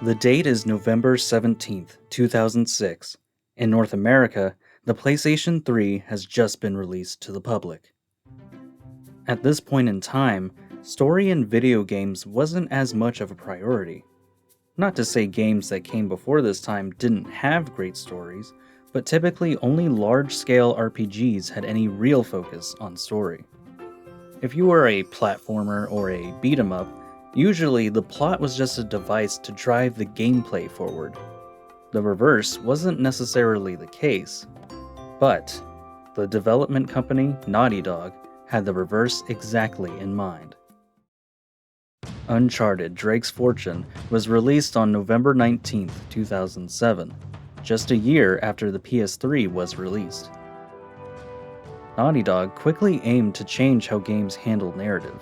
The date is November 17th, 2006. In North America, the PlayStation 3 has just been released to the public. At this point in time, story in video games wasn't as much of a priority. Not to say games that came before this time didn't have great stories, but typically only large-scale RPGs had any real focus on story. If you were a platformer or a beat-em-up, usually the plot was just a device to drive the gameplay forward. The reverse wasn't necessarily the case, but the development company, Naughty Dog, had the reverse exactly in mind. Uncharted: Drake's Fortune was released on November 19, 2007, just a year after the PS3 was released. Naughty Dog quickly aimed to change how games handled narrative.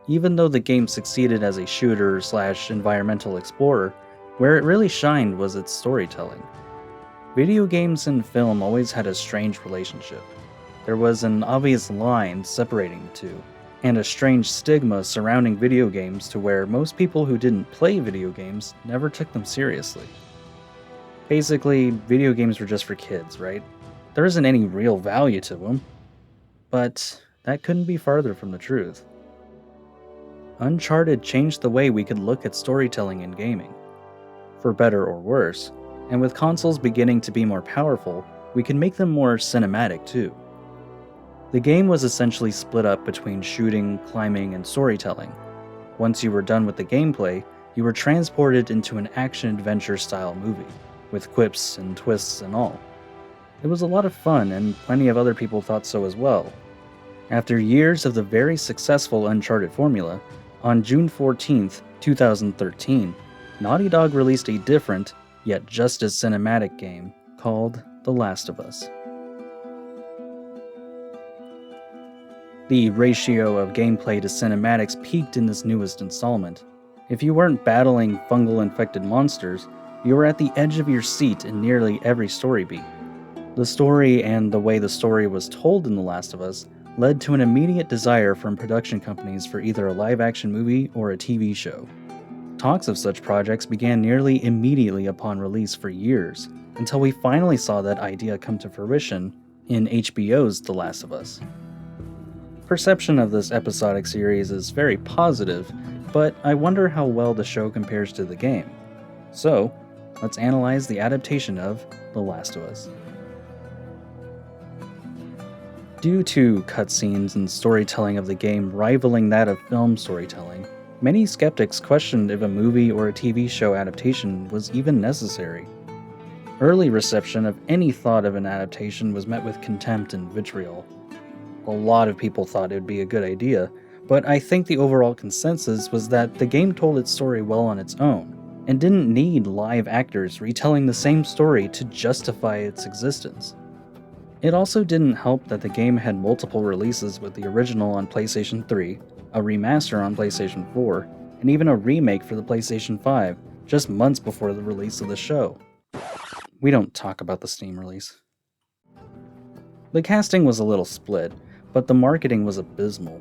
Even though the game succeeded as a shooter/environmental explorer, where it really shined was its storytelling. Video games and film always had a strange relationship. There was an obvious line separating the two, and a strange stigma surrounding video games to where most people who didn't play video games never took them seriously. Basically, video games were just for kids, right? There isn't any real value to them. But that couldn't be farther from the truth. Uncharted changed the way we could look at storytelling in gaming. For better or worse, and with consoles beginning to be more powerful, we could make them more cinematic too. The game was essentially split up between shooting, climbing, and storytelling. Once you were done with the gameplay, you were transported into an action-adventure style movie, with quips and twists and all. It was a lot of fun, and plenty of other people thought so as well. After years of the very successful Uncharted formula, on June 14th, 2013, Naughty Dog released a different, yet just as cinematic game called The Last of Us. The ratio of gameplay to cinematics peaked in this newest installment. If you weren't battling fungal-infected monsters, you were at the edge of your seat in nearly every story beat. The story and the way the story was told in The Last of Us led to an immediate desire from production companies for either a live-action movie or a TV show. Talks of such projects began nearly immediately upon release for years, until we finally saw that idea come to fruition in HBO's The Last of Us. Perception of this episodic series is very positive, but I wonder how well the show compares to the game. So, let's analyze the adaptation of The Last of Us. Due to cutscenes and storytelling of the game rivaling that of film storytelling, many skeptics questioned if a movie or a TV show adaptation was even necessary. Early reception of any thought of an adaptation was met with contempt and vitriol. A lot of people thought it would be a good idea, but I think the overall consensus was that the game told its story well on its own, and didn't need live actors retelling the same story to justify its existence. It also didn't help that the game had multiple releases, with the original on PlayStation 3, a remaster on PlayStation 4, and even a remake for the PlayStation 5, just months before the release of the show. We don't talk about the Steam release. The casting was a little split, but the marketing was abysmal.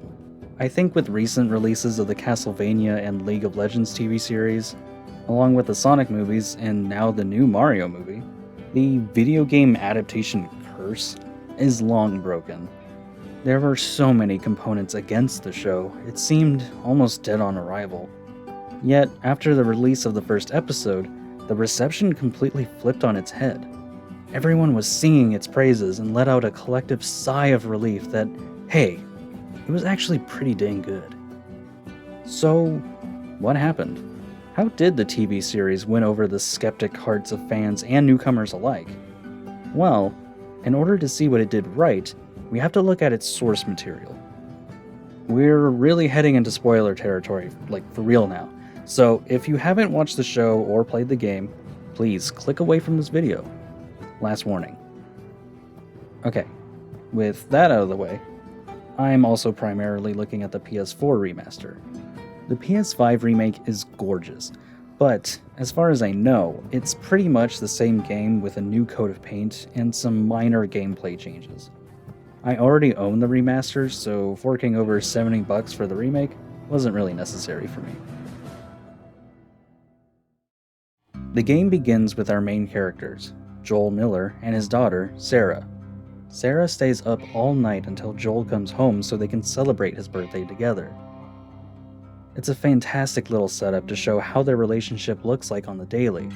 I think with recent releases of the Castlevania and League of Legends TV series, along with the Sonic movies and now the new Mario movie, the video game adaptation curse is long broken. There were so many components against the show, it seemed almost dead on arrival. Yet, after the release of the first episode, the reception completely flipped on its head. Everyone was singing its praises and let out a collective sigh of relief that, hey, it was actually pretty dang good. So, what happened? How did the TV series win over the skeptic hearts of fans and newcomers alike? Well, in order to see what it did right, we have to look at its source material. We're really heading into spoiler territory, like for real now, so if you haven't watched the show or played the game, please click away from this video. Last warning. Okay, with that out of the way, I'm also primarily looking at the PS4 remaster. The PS5 remake is gorgeous, but as far as I know, it's pretty much the same game with a new coat of paint and some minor gameplay changes. I already own the remaster, so forking over $70 for the remake wasn't really necessary for me. The game begins with our main characters, Joel Miller and his daughter, Sarah. Sarah stays up all night until Joel comes home so they can celebrate his birthday together. It's a fantastic little setup to show how their relationship looks like on the daily.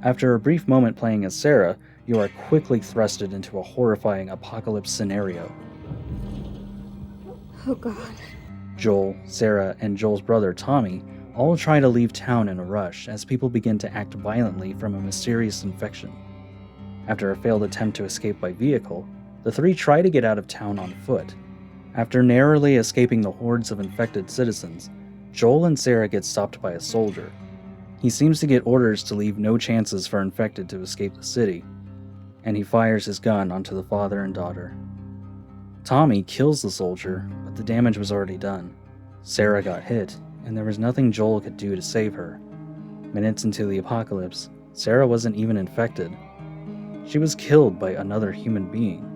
After a brief moment playing as Sarah, you are quickly thrusted into a horrifying apocalypse scenario. Oh God. Joel, Sarah, and Joel's brother Tommy all try to leave town in a rush as people begin to act violently from a mysterious infection. After a failed attempt to escape by vehicle, the three try to get out of town on foot. After narrowly escaping the hordes of infected citizens, Joel and Sarah get stopped by a soldier. He seems to get orders to leave no chances for infected to escape the city, and he fires his gun onto the father and daughter. Tommy kills the soldier, but the damage was already done. Sarah got hit, and there was nothing Joel could do to save her. Minutes into the apocalypse, Sarah wasn't even infected. She was killed by another human being.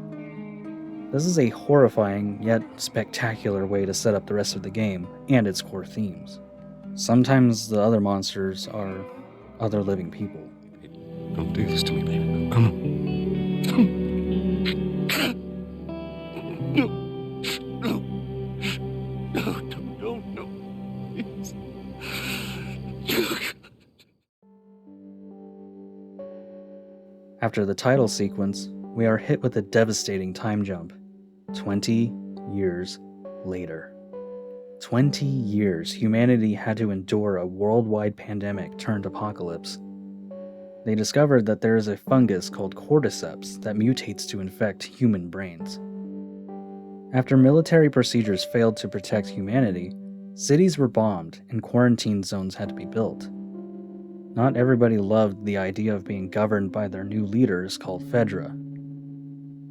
This is a horrifying yet spectacular way to set up the rest of the game and its core themes. Sometimes the other monsters are other living people. Don't do this to me, baby. Come on. No. Please. After the title sequence, we are hit with a devastating time jump. 20 years later. 20 years humanity had to endure a worldwide pandemic turned apocalypse. They discovered that there is a fungus called cordyceps that mutates to infect human brains. After military procedures failed to protect humanity, cities were bombed and quarantine zones had to be built. Not everybody loved the idea of being governed by their new leaders called Fedra.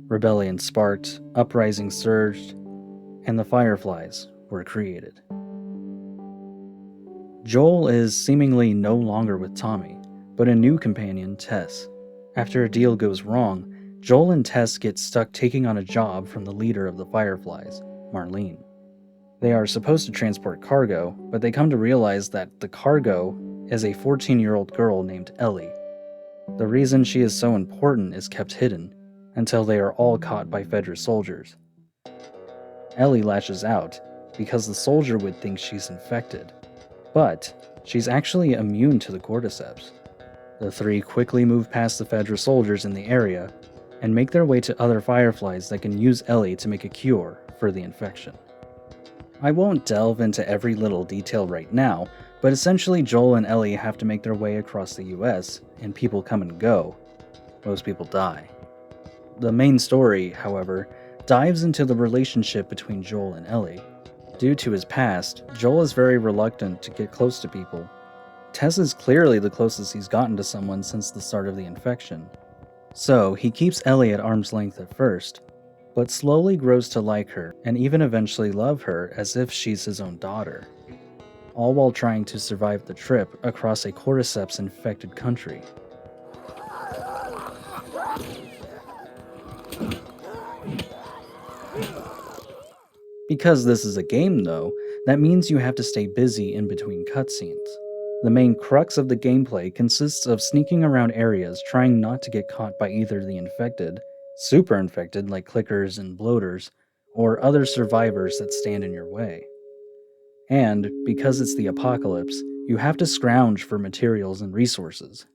Rebellion sparked, uprisings surged, and the Fireflies were created. Joel is seemingly no longer with Tommy, but a new companion, Tess. After a deal goes wrong, Joel and Tess get stuck taking on a job from the leader of the Fireflies, Marlene. They are supposed to transport cargo, but they come to realize that the cargo is a 14-year-old girl named Ellie. The reason she is so important is kept hidden, until they are all caught by Fedra soldiers. Ellie lashes out, because the soldier would think she's infected, but she's actually immune to the cordyceps. The three quickly move past the Fedra soldiers in the area, and make their way to other Fireflies that can use Ellie to make a cure for the infection. I won't delve into every little detail right now, but essentially Joel and Ellie have to make their way across the US, and people come and go. Most people die. The main story, however, dives into the relationship between Joel and Ellie. Due to his past, Joel is very reluctant to get close to people. Tess is clearly the closest he's gotten to someone since the start of the infection. So, he keeps Ellie at arm's length at first, but slowly grows to like her and even eventually love her as if she's his own daughter, all while trying to survive the trip across a cordyceps-infected country. Because this is a game though, that means you have to stay busy in between cutscenes. The main crux of the gameplay consists of sneaking around areas trying not to get caught by either the infected, super infected like clickers and bloaters, or other survivors that stand in your way. And, because it's the apocalypse, you have to scrounge for materials and resources.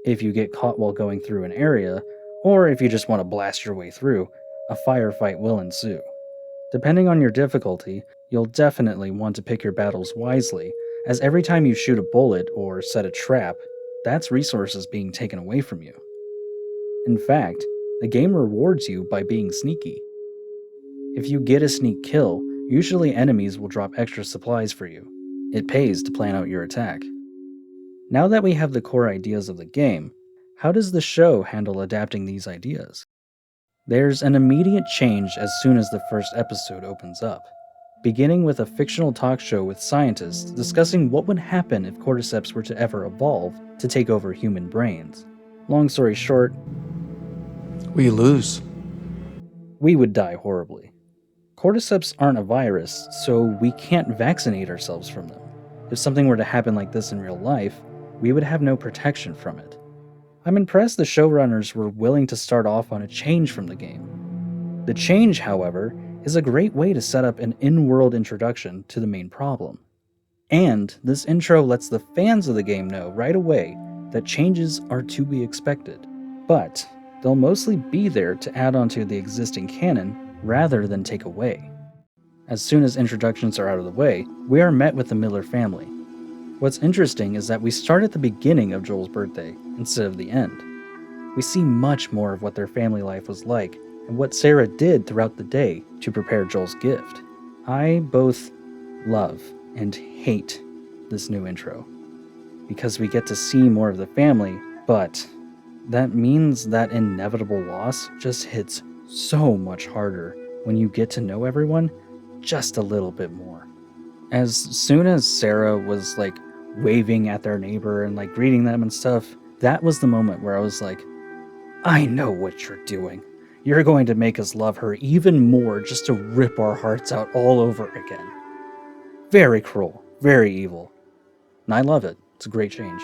If you get caught while going through an area, or if you just want to blast your way through, a firefight will ensue. Depending on your difficulty, you'll definitely want to pick your battles wisely, as every time you shoot a bullet or set a trap, that's resources being taken away from you. In fact, the game rewards you by being sneaky. If you get a sneak kill, usually enemies will drop extra supplies for you. It pays to plan out your attack. Now that we have the core ideas of the game, how does the show handle adapting these ideas? There's an immediate change as soon as the first episode opens up, beginning with a fictional talk show with scientists discussing what would happen if cordyceps were to ever evolve to take over human brains. Long story short, We lose. we would die horribly. Cordyceps aren't a virus, so we can't vaccinate ourselves from them. If something were to happen like this in real life, we would have no protection from it. I'm impressed the showrunners were willing to start off on a change from the game. The change, however, is a great way to set up an in-world introduction to the main problem. And this intro lets the fans of the game know right away that changes are to be expected. But they'll mostly be there to add on to the existing canon rather than take away. As soon as introductions are out of the way, we are met with the Miller family. What's interesting is that we start at the beginning of Joel's birthday instead of the end. We see much more of what their family life was like and what Sarah did throughout the day to prepare Joel's gift. I both love and hate this new intro because we get to see more of the family, but that means that inevitable loss just hits so much harder when you get to know everyone just a little bit more. As soon as Sarah was waving at their neighbor and greeting them and stuff, that was the moment where I was like, I know what you're doing. You're going to make us love her even more just to rip our hearts out all over again. Very cruel, very evil. And I love it. It's a great change.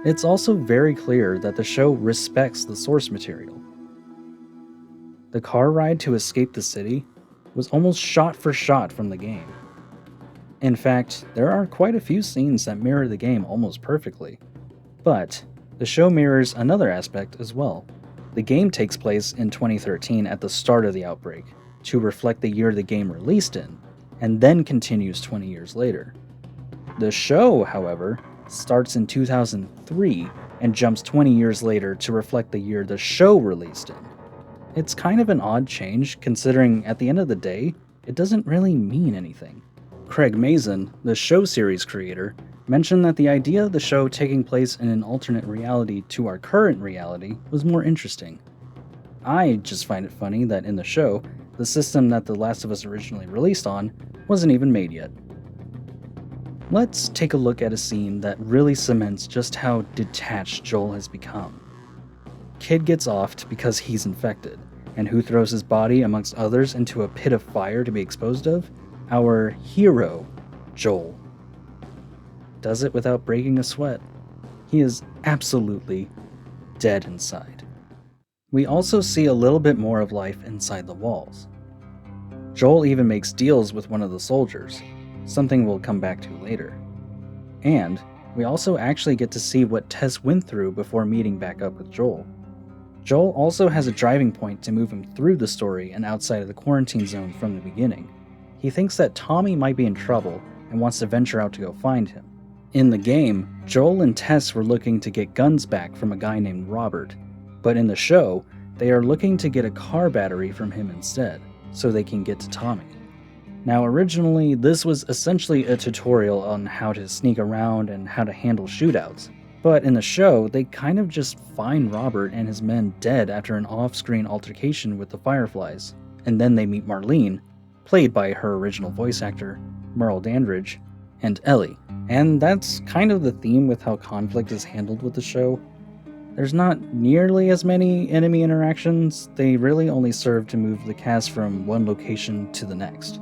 It's also very clear that the show respects the source material. The car ride to escape the city was almost shot for shot from the game. In fact, there are quite a few scenes that mirror the game almost perfectly. But the show mirrors another aspect as well. The game takes place in 2013 at the start of the outbreak, to reflect the year the game released in, and then continues 20 years later. The show, however, starts in 2003 and jumps 20 years later to reflect the year the show released in. It's kind of an odd change, considering at the end of the day, it doesn't really mean anything. Craig Mazin, the show series creator, mentioned that the idea of the show taking place in an alternate reality to our current reality was more interesting. I just find it funny that in the show, the system that The Last of Us originally released on wasn't even made yet. Let's take a look at a scene that really cements just how detached Joel has become. Kid gets offed because he's infected, and who throws his body amongst others into a pit of fire to be exposed of? Our hero, Joel. Does it without breaking a sweat. He is absolutely dead inside. We also see a little bit more of life inside the walls. Joel even makes deals with one of the soldiers, something we'll come back to later. And we also actually get to see what Tess went through before meeting back up with Joel. Joel also has a driving point to move him through the story and outside of the quarantine zone from the beginning. He thinks that Tommy might be in trouble and wants to venture out to go find him. In the game, Joel and Tess were looking to get guns back from a guy named Robert, but in the show, they are looking to get a car battery from him instead, so they can get to Tommy. Now originally, this was essentially a tutorial on how to sneak around and how to handle shootouts, but in the show, they kind of just find Robert and his men dead after an off-screen altercation with the Fireflies, and then they meet Marlene, played by her original voice actor, Merle Dandridge, and Ellie. And that's kind of the theme with how conflict is handled with the show. There's not nearly as many enemy interactions, they really only serve to move the cast from one location to the next.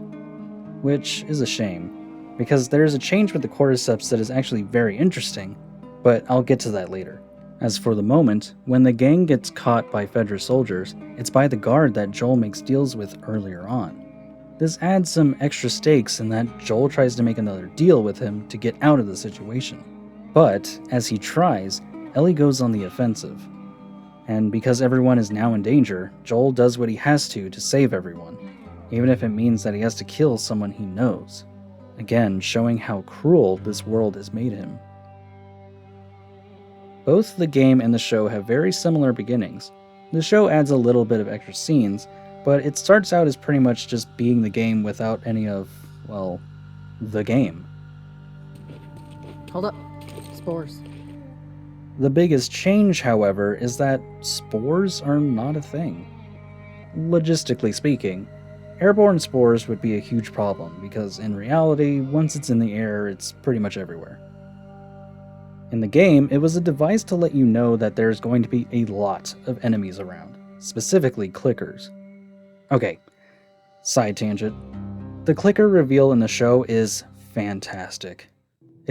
Which is a shame, because there's a change with the cordyceps that is actually very interesting, but I'll get to that later. As for the moment, when the gang gets caught by Fedra soldiers, it's by the guard that Joel makes deals with earlier on. This adds some extra stakes in that Joel tries to make another deal with him to get out of the situation. But, as he tries, Ellie goes on the offensive. And because everyone is now in danger, Joel does what he has to save everyone, even if it means that he has to kill someone he knows. Again, showing how cruel this world has made him. Both the game and the show have very similar beginnings. The show adds a little bit of extra scenes, but it starts out as pretty much just being the game without any of, well, the game. Hold up. Spores. The biggest change, however, is that spores are not a thing. Logistically speaking, airborne spores would be a huge problem because in reality, once it's in the air, it's pretty much everywhere. In the game, it was a device to let you know that there's going to be a lot of enemies around, specifically clickers. Okay, side tangent. The clicker reveal in the show is fantastic.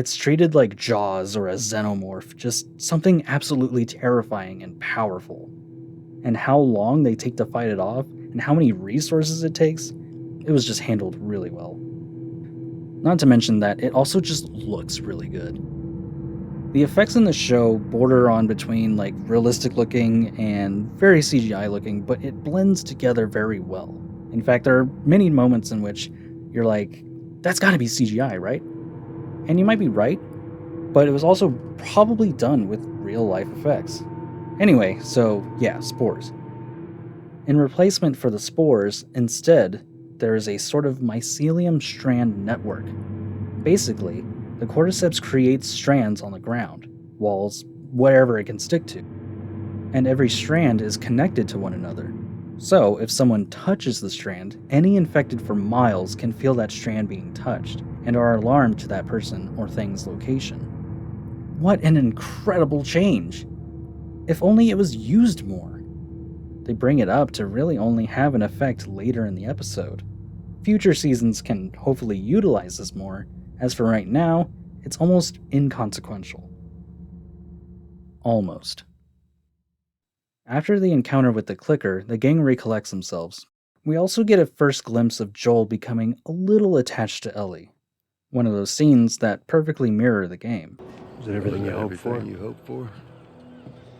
It's treated like Jaws or a xenomorph, just something absolutely terrifying and powerful. And how long they take to fight it off, and how many resources it takes, it was just handled really well. Not to mention that it also just looks really good. The effects in the show border on between like realistic looking and very CGI looking, but it blends together very well. In fact, there are many moments in which you're like, that's gotta be CGI, right? And you might be right, but it was also probably done with real life effects. Anyway, so yeah, spores. In replacement for the spores, instead, there is a sort of mycelium strand network. Basically, the cordyceps creates strands on the ground, walls, wherever it can stick to. And every strand is connected to one another. So, if someone touches the strand, any infected for miles can feel that strand being touched, and are alarmed to that person or thing's location. What an incredible change! If only it was used more. They bring it up to really only have an effect later in the episode. Future seasons can hopefully utilize this more. As for right now, it's almost inconsequential. Almost. After the encounter with the clicker, the gang recollects themselves. We also get a first glimpse of Joel becoming a little attached to Ellie. One of those scenes that perfectly mirror the game. Is it everything you hoped for? You hoped for?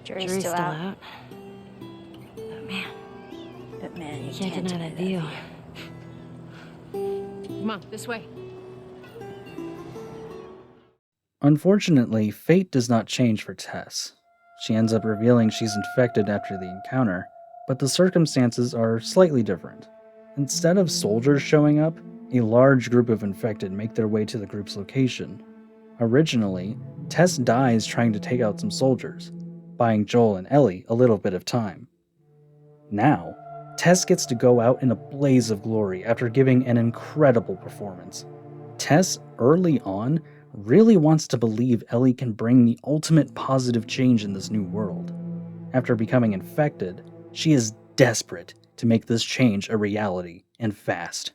Jury's still out. But man, you can't deny that view. Come on, this way. Unfortunately, fate does not change for Tess. She ends up revealing she's infected after the encounter, but the circumstances are slightly different. Instead of soldiers showing up, a large group of infected make their way to the group's location. Originally, Tess dies trying to take out some soldiers, buying Joel and Ellie a little bit of time. Now, Tess gets to go out in a blaze of glory after giving an incredible performance. Tess, early on, really wants to believe Ellie can bring the ultimate positive change in this new world. After becoming infected, she is desperate to make this change a reality, and fast.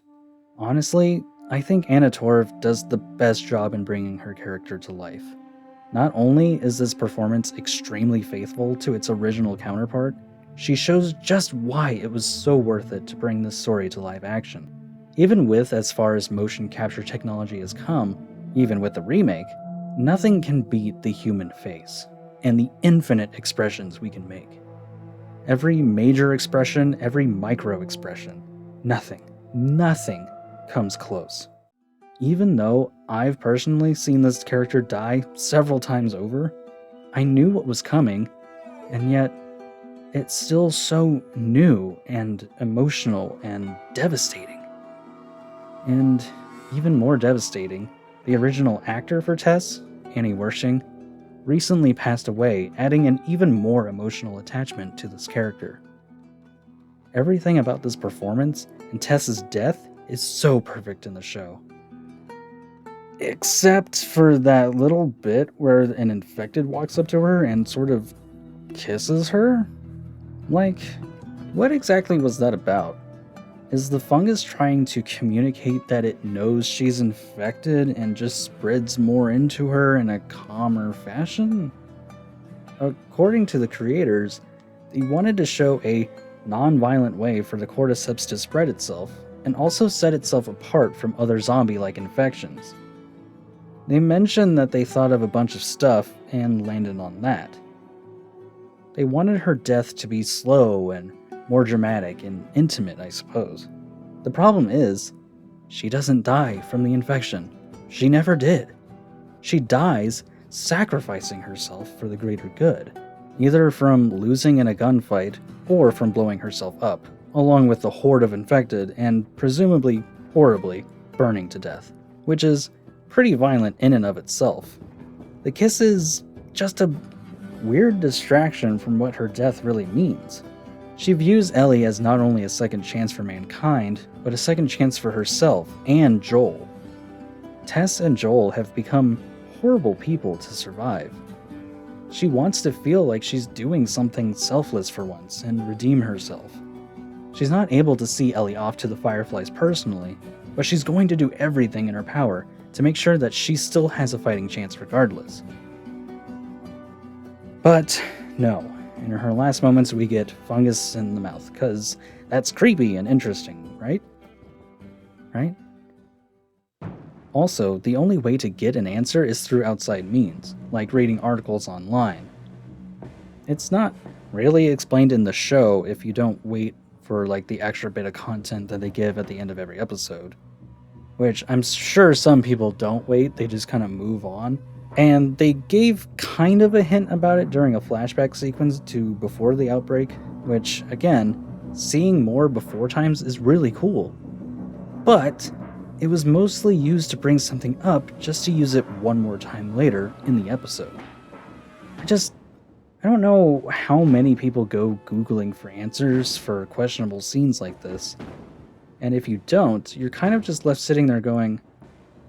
Honestly, I think Anna Torv does the best job in bringing her character to life. Not only is this performance extremely faithful to its original counterpart, she shows just why it was so worth it to bring this story to live action. Even with as far as motion capture technology has come, even with the remake, nothing can beat the human face, and the infinite expressions we can make. Every major expression, every micro expression, nothing comes close. Even though I've personally seen this character die several times over, I knew what was coming, and yet it's still so new and emotional and devastating. And even more devastating, the original actor for Tess, Annie Wersching, recently passed away, adding an even more emotional attachment to this character. Everything about this performance and Tess's death is so perfect in the show. Except for that little bit where an infected walks up to her and sort of kisses her? Like, what exactly was that about? Is the fungus trying to communicate that it knows she's infected and just spreads more into her in a calmer fashion? According to the creators, they wanted to show a non-violent way for the cordyceps to spread itself, and also set itself apart from other zombie-like infections. They mentioned that they thought of a bunch of stuff and landed on that. They wanted her death to be slow and more dramatic and intimate, I suppose. The problem is, she doesn't die from the infection. She never did. She dies sacrificing herself for the greater good, either from losing in a gunfight or from blowing herself up, along with the horde of infected and presumably, horribly, burning to death, which is pretty violent in and of itself. The kiss is just a weird distraction from what her death really means. She views Ellie as not only a second chance for mankind, but a second chance for herself and Joel. Tess and Joel have become horrible people to survive. She wants to feel like she's doing something selfless for once and redeem herself. She's not able to see Ellie off to the Fireflies personally, but she's going to do everything in her power to make sure that she still has a fighting chance regardless. But no, in her last moments we get fungus in the mouth, because that's creepy and interesting, right? Right? Also, the only way to get an answer is through outside means, like reading articles online. It's not really explained in the show if you don't wait for like the extra bit of content that they give at the end of every episode. Which I'm sure some people don't wait, they just kind of move on. And they gave kind of a hint about it during a flashback sequence to before the outbreak, which, again, seeing more before times is really cool. But it was mostly used to bring something up just to use it one more time later in the episode. I don't know how many people go Googling for answers for questionable scenes like this. And if you don't, you're kind of just left sitting there going,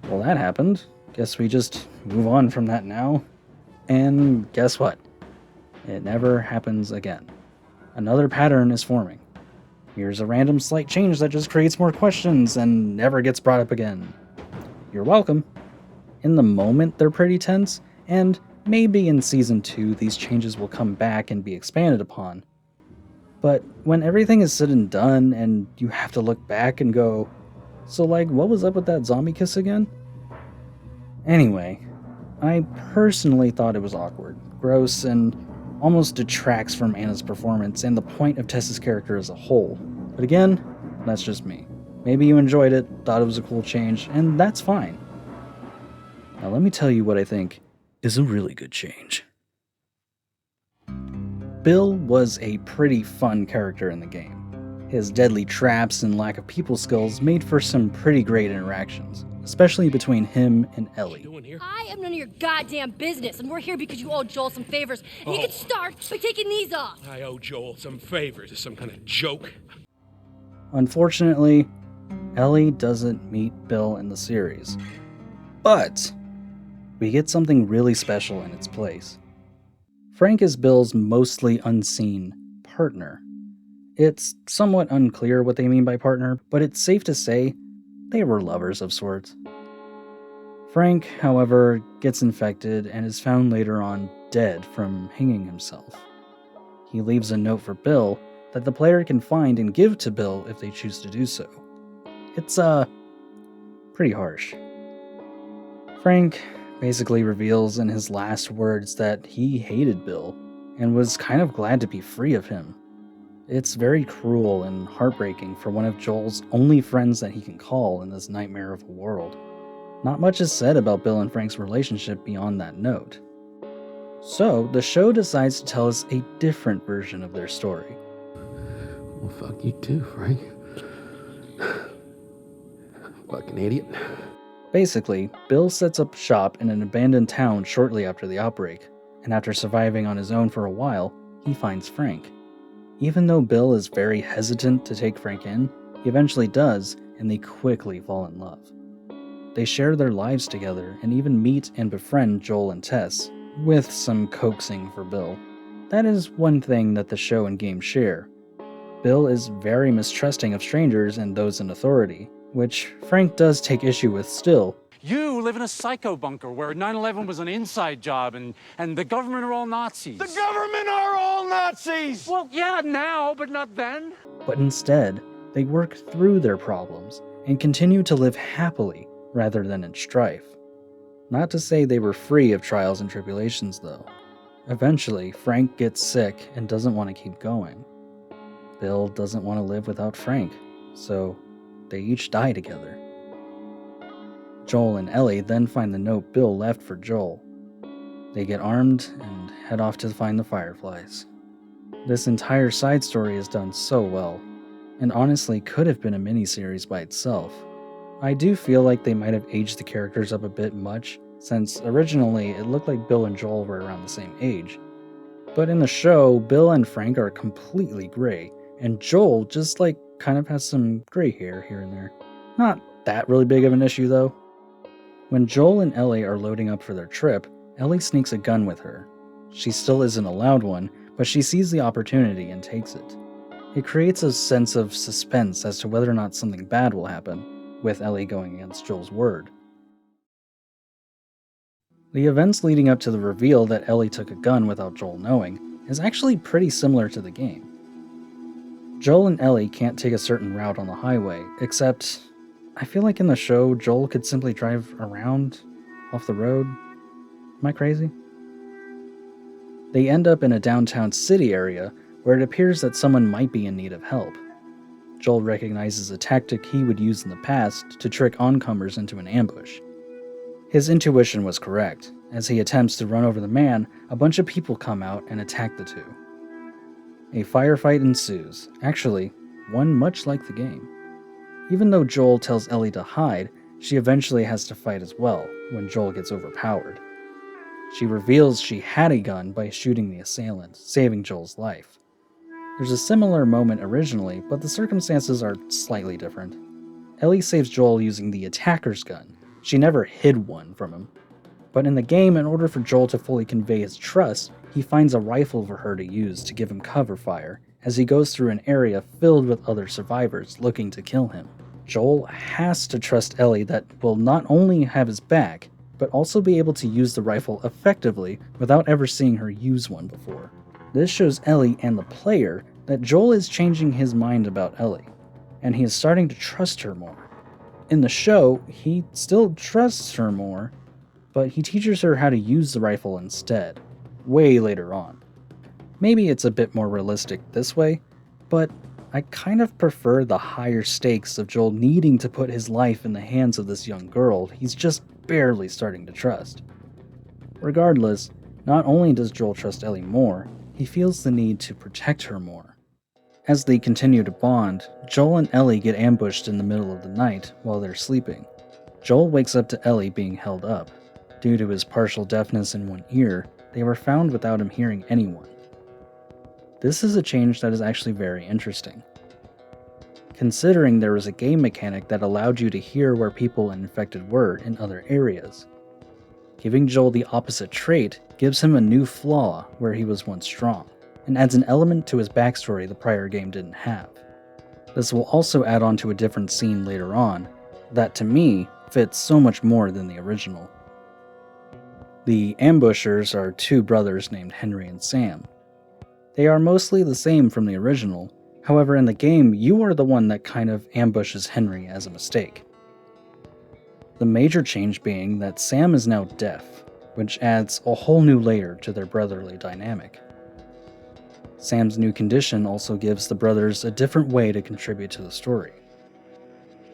well, that happened. Guess we just move on from that now. And guess what? It never happens again. Another pattern is forming. Here's a random slight change that just creates more questions and never gets brought up again. You're welcome. In the moment, they're pretty tense, and maybe in Season 2 these changes will come back and be expanded upon. But when everything is said and done, and you have to look back and go, so like, what was up with that zombie kiss again? Anyway, I personally thought it was awkward, gross, and almost detracts from Anna's performance and the point of Tessa's character as a whole. But again, that's just me. Maybe you enjoyed it, thought it was a cool change, and that's fine. Now let me tell you what I think is a really good change. Bill was a pretty fun character in the game. His deadly traps and lack of people skills made for some pretty great interactions, especially between him and Ellie. I am none of your goddamn business, and we're here because you owe Joel some favors. And you can start by taking these off. I owe Joel some favors. Is some kind of joke? Unfortunately, Ellie doesn't meet Bill in the series. But we get something really special in its place. Frank is Bill's mostly unseen partner. It's somewhat unclear what they mean by partner, but it's safe to say they were lovers of sorts. Frank, however, gets infected and is found later on dead from hanging himself. He leaves a note for Bill that the player can find and give to Bill if they choose to do so. It's, pretty harsh. Frank basically reveals in his last words that he hated Bill and was kind of glad to be free of him. It's very cruel and heartbreaking for one of Joel's only friends that he can call in this nightmare of a world. Not much is said about Bill and Frank's relationship beyond that note. So, the show decides to tell us a different version of their story. Well, fuck you too, Frank. Fucking idiot. Basically, Bill sets up shop in an abandoned town shortly after the outbreak, and after surviving on his own for a while, he finds Frank. Even though Bill is very hesitant to take Frank in, he eventually does, and they quickly fall in love. They share their lives together and even meet and befriend Joel and Tess, with some coaxing for Bill. That is one thing that the show and game share. Bill is very mistrusting of strangers and those in authority, which Frank does take issue with still. You live in a psycho bunker where 9/11 was an inside job and the government are all Nazis. The government are all Nazis! Well, yeah, now, but not then. But instead, they work through their problems and continue to live happily rather than in strife. Not to say they were free of trials and tribulations, though. Eventually, Frank gets sick and doesn't want to keep going. Bill doesn't want to live without Frank, so they each die together. Joel and Ellie then find the note Bill left for Joel. They get armed and head off to find the Fireflies. This entire side story is done so well, and honestly could have been a miniseries by itself. I do feel like they might have aged the characters up a bit much, since originally it looked like Bill and Joel were around the same age. But in the show, Bill and Frank are completely gray, and Joel just kind of has some gray hair here and there. Not that really big of an issue though. When Joel and Ellie are loading up for their trip, Ellie sneaks a gun with her. She still isn't allowed one, but she sees the opportunity and takes it. It creates a sense of suspense as to whether or not something bad will happen, with Ellie going against Joel's word. The events leading up to the reveal that Ellie took a gun without Joel knowing is actually pretty similar to the game. Joel and Ellie can't take a certain route on the highway, except I feel like in the show, Joel could simply drive around off the road. Am I crazy? They end up in a downtown city area where it appears that someone might be in need of help. Joel recognizes a tactic he would use in the past to trick oncomers into an ambush. His intuition was correct. As he attempts to run over the man, a bunch of people come out and attack the two. A firefight ensues, actually, one much like the game. Even though Joel tells Ellie to hide, she eventually has to fight as well when Joel gets overpowered. She reveals she had a gun by shooting the assailant, saving Joel's life. There's a similar moment originally, but the circumstances are slightly different. Ellie saves Joel using the attacker's gun. She never hid one from him. But in the game, in order for Joel to fully convey his trust, he finds a rifle for her to use to give him cover fire as he goes through an area filled with other survivors looking to kill him. Joel has to trust Ellie that will not only have his back, but also be able to use the rifle effectively without ever seeing her use one before. This shows Ellie and the player that Joel is changing his mind about Ellie, and he is starting to trust her more. In the show, he still trusts her more, but he teaches her how to use the rifle instead, way later on. Maybe it's a bit more realistic this way, but I kind of prefer the higher stakes of Joel needing to put his life in the hands of this young girl he's just barely starting to trust. Regardless, not only does Joel trust Ellie more, he feels the need to protect her more. As they continue to bond, Joel and Ellie get ambushed in the middle of the night while they're sleeping. Joel wakes up to Ellie being held up. Due to his partial deafness in one ear, they were found without him hearing anyone. This is a change that is actually very interesting, considering there was a game mechanic that allowed you to hear where people infected were in other areas. Giving Joel the opposite trait gives him a new flaw where he was once strong, and adds an element to his backstory the prior game didn't have. This will also add on to a different scene later on, that to me fits so much more than the original. The ambushers are two brothers named Henry and Sam. They are mostly the same from the original, however in the game you are the one that kind of ambushes Henry as a mistake. The major change being that Sam is now deaf, which adds a whole new layer to their brotherly dynamic. Sam's new condition also gives the brothers a different way to contribute to the story.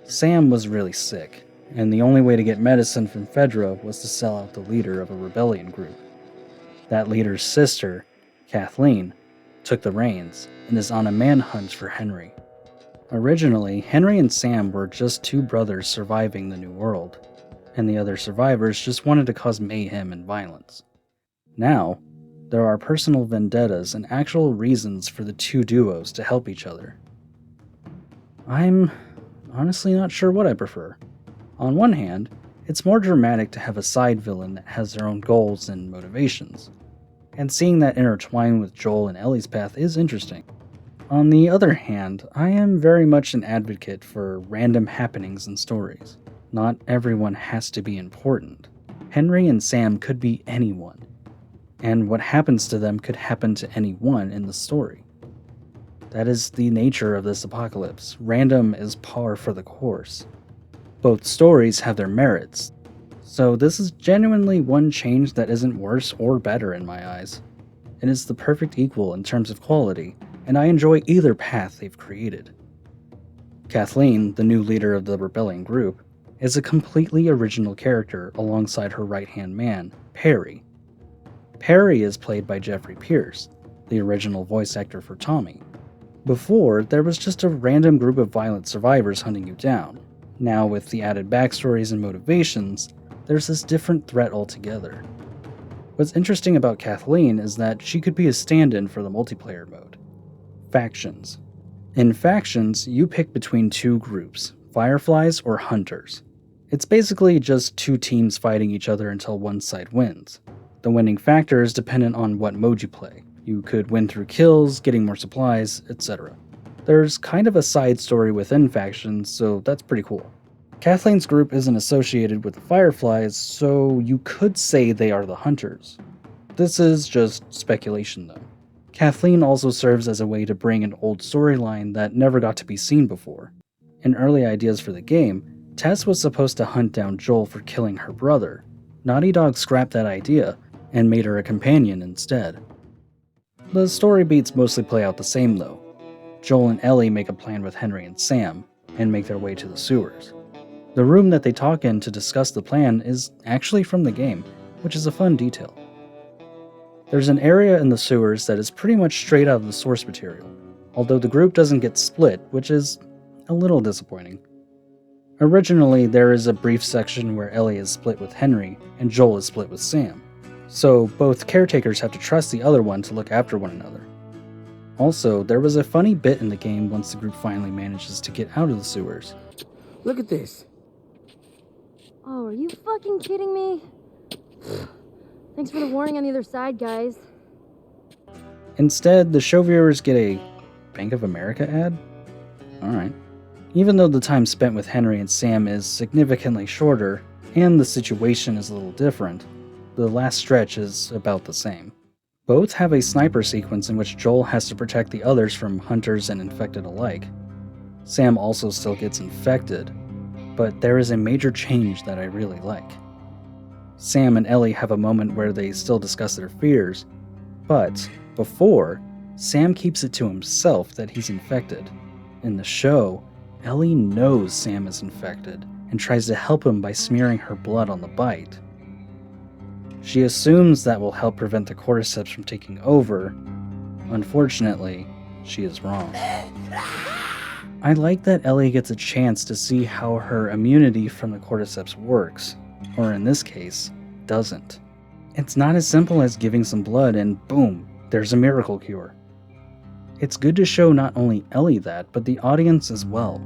Sam was really sick, and the only way to get medicine from Fedra was to sell out the leader of a rebellion group. That leader's sister, Kathleen, took the reins and is on a manhunt for Henry. Originally, Henry and Sam were just two brothers surviving the New World, and the other survivors just wanted to cause mayhem and violence. Now, there are personal vendettas and actual reasons for the two duos to help each other. I'm honestly not sure what I prefer. On one hand, it's more dramatic to have a side villain that has their own goals and motivations, and seeing that intertwine with Joel and Ellie's path is interesting. On the other hand, I am very much an advocate for random happenings in stories. Not everyone has to be important. Henry and Sam could be anyone, and what happens to them could happen to anyone in the story. That is the nature of this apocalypse. Random is par for the course. Both stories have their merits, so this is genuinely one change that isn't worse or better in my eyes. It is the perfect equal in terms of quality, and I enjoy either path they've created. Kathleen, the new leader of the rebellion group, is a completely original character alongside her right-hand man, Perry. Perry is played by Jeffrey Pierce, the original voice actor for Tommy. Before, there was just a random group of violent survivors hunting you down. Now, with the added backstories and motivations, there's this different threat altogether. What's interesting about Kathleen is that she could be a stand-in for the multiplayer mode. Factions. In factions, you pick between two groups, Fireflies or Hunters. It's basically just two teams fighting each other until one side wins. The winning factor is dependent on what mode you play. You could win through kills, getting more supplies, etc. There's kind of a side story within factions, so that's pretty cool. Kathleen's group isn't associated with the Fireflies, so you could say they are the hunters. This is just speculation though. Kathleen also serves as a way to bring an old storyline that never got to be seen before. In early ideas for the game, Tess was supposed to hunt down Joel for killing her brother. Naughty Dog scrapped that idea and made her a companion instead. The story beats mostly play out the same though. Joel and Ellie make a plan with Henry and Sam and make their way to the sewers. The room that they talk in to discuss the plan is actually from the game, which is a fun detail. There's an area in the sewers that is pretty much straight out of the source material, although the group doesn't get split, which is a little disappointing. Originally, there is a brief section where Ellie is split with Henry and Joel is split with Sam, so both caretakers have to trust the other one to look after one another. Also, there was a funny bit in the game once the group finally manages to get out of the sewers. Look at this. Oh, are you fucking kidding me? Thanks for the warning on the other side, guys. Instead, the show viewers get a Bank of America ad? Alright. Even though the time spent with Henry and Sam is significantly shorter, and the situation is a little different, the last stretch is about the same. Both have a sniper sequence in which Joel has to protect the others from hunters and infected alike. Sam also still gets infected, but there is a major change that I really like. Sam and Ellie have a moment where they still discuss their fears, but before, Sam keeps it to himself that he's infected. In the show, Ellie knows Sam is infected and tries to help him by smearing her blood on the bite. She assumes that will help prevent the cordyceps from taking over. Unfortunately, she is wrong. I like that Ellie gets a chance to see how her immunity from the cordyceps works, or in this case, doesn't. It's not as simple as giving some blood and boom, there's a miracle cure. It's good to show not only Ellie that, but the audience as well.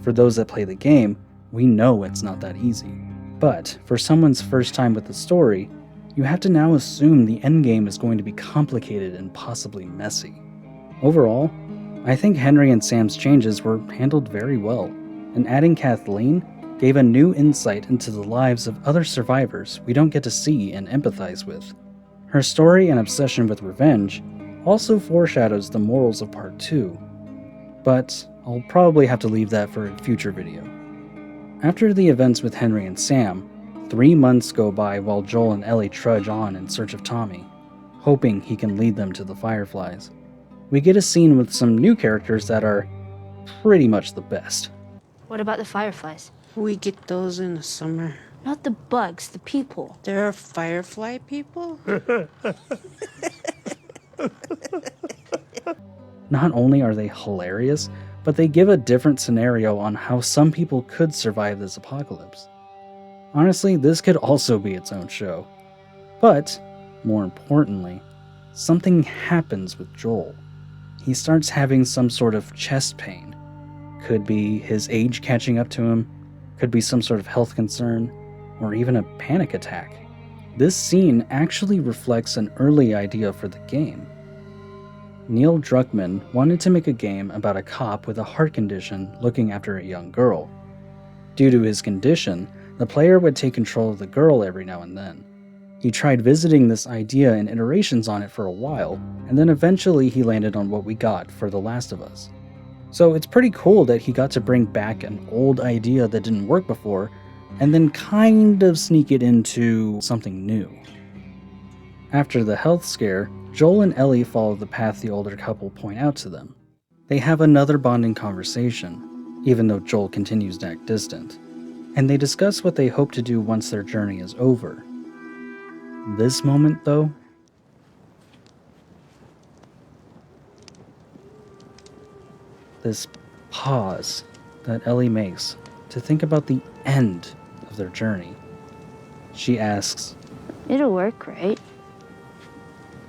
For those that play the game, we know it's not that easy. But for someone's first time with the story, you have to now assume the endgame is going to be complicated and possibly messy. Overall, I think Henry and Sam's changes were handled very well, and adding Kathleen gave a new insight into the lives of other survivors we don't get to see and empathize with. Her story and obsession with revenge also foreshadows the morals of Part 2, but I'll probably have to leave that for a future video. After the events with Henry and Sam, 3 months go by while Joel and Ellie trudge on in search of Tommy, hoping he can lead them to the Fireflies. We get a scene with some new characters that are pretty much the best. What about the Fireflies? We get those in the summer. Not the bugs, the people. There are firefly people? Not only are they hilarious, but they give a different scenario on how some people could survive this apocalypse. Honestly, this could also be its own show. But, more importantly, something happens with Joel. He starts having some sort of chest pain. Could be his age catching up to him, could be some sort of health concern, or even a panic attack. This scene actually reflects an early idea for the game. Neil Druckmann wanted to make a game about a cop with a heart condition looking after a young girl. Due to his condition, the player would take control of the girl every now and then. He tried visiting this idea and iterations on it for a while, and then eventually he landed on what we got for The Last of Us. So it's pretty cool that he got to bring back an old idea that didn't work before, and then kind of sneak it into something new. After the health scare, Joel and Ellie follow the path the older couple point out to them. They have another bonding conversation, even though Joel continues to act distant, and they discuss what they hope to do once their journey is over. This moment, though, this pause that Ellie makes to think about the end of their journey. She asks, It'll work, right?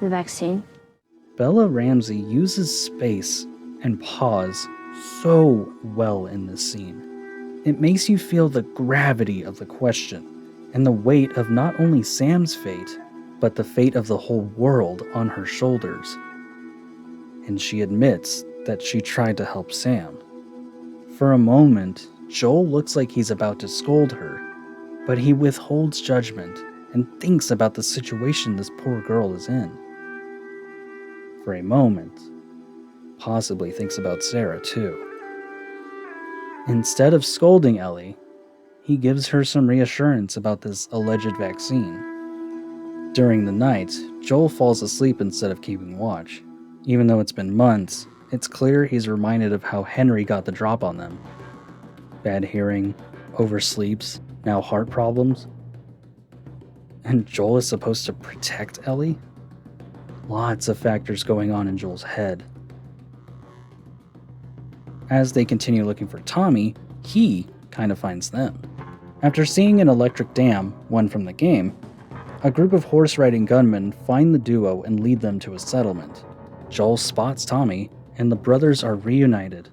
The vaccine? Bella Ramsey uses space and pause so well in this scene. It makes you feel the gravity of the question and the weight of not only Sam's fate, but the fate of the whole world on her shoulders. And she admits that she tried to help Sam. For a moment, Joel looks like he's about to scold her, but he withholds judgment and thinks about the situation this poor girl is in. For a moment, possibly thinks about Sarah too. Instead of scolding Ellie, he gives her some reassurance about this alleged vaccine. During the night, Joel falls asleep instead of keeping watch. Even though it's been months, it's clear he's reminded of how Henry got the drop on them. Bad hearing, oversleeps, now heart problems. And Joel is supposed to protect Ellie? Lots of factors going on in Joel's head. As they continue looking for Tommy, he kind of finds them. After seeing an electric dam, one from the game, a group of horse-riding gunmen find the duo and lead them to a settlement. Joel spots Tommy, and the brothers are reunited.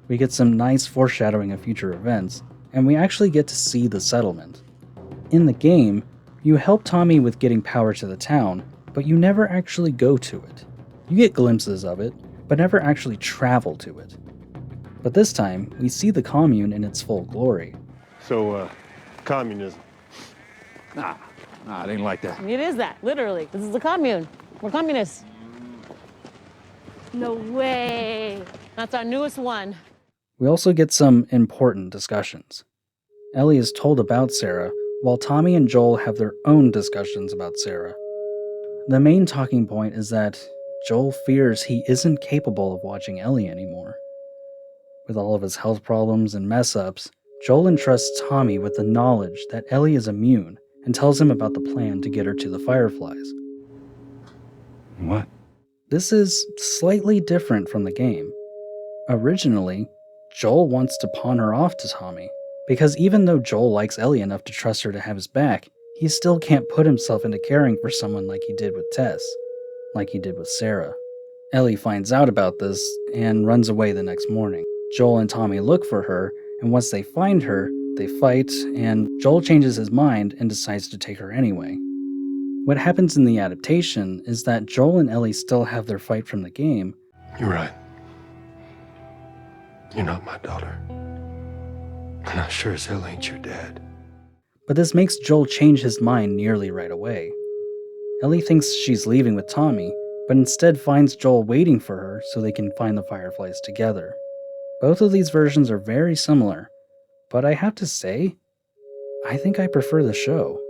We get some nice foreshadowing of future events, and we actually get to see the settlement. In the game, you help Tommy with getting power to the town, but you never actually go to it. You get glimpses of it, but never actually travel to it. But this time, we see the commune in its full glory. So, communism. Nah, it ain't like that. It is that, literally. This is the commune. We're communists. No way. That's our newest one. We also get some important discussions. Ellie is told about Sarah, while Tommy and Joel have their own discussions about Sarah. The main talking point is that Joel fears he isn't capable of watching Ellie anymore. With all of his health problems and mess-ups, Joel entrusts Tommy with the knowledge that Ellie is immune and tells him about the plan to get her to the Fireflies. What? This is slightly different from the game. Originally, Joel wants to pawn her off to Tommy, because even though Joel likes Ellie enough to trust her to have his back, he still can't put himself into caring for someone like he did with Tess, like he did with Sarah. Ellie finds out about this and runs away the next morning. Joel and Tommy look for her, and once they find her, they fight, and Joel changes his mind and decides to take her anyway. What happens in the adaptation is that Joel and Ellie still have their fight from the game. You're right. You're not my daughter. And I sure as hell ain't your dad. But this makes Joel change his mind nearly right away. Ellie thinks she's leaving with Tommy, but instead finds Joel waiting for her so they can find the Fireflies together. Both of these versions are very similar, but I have to say, I think I prefer the show.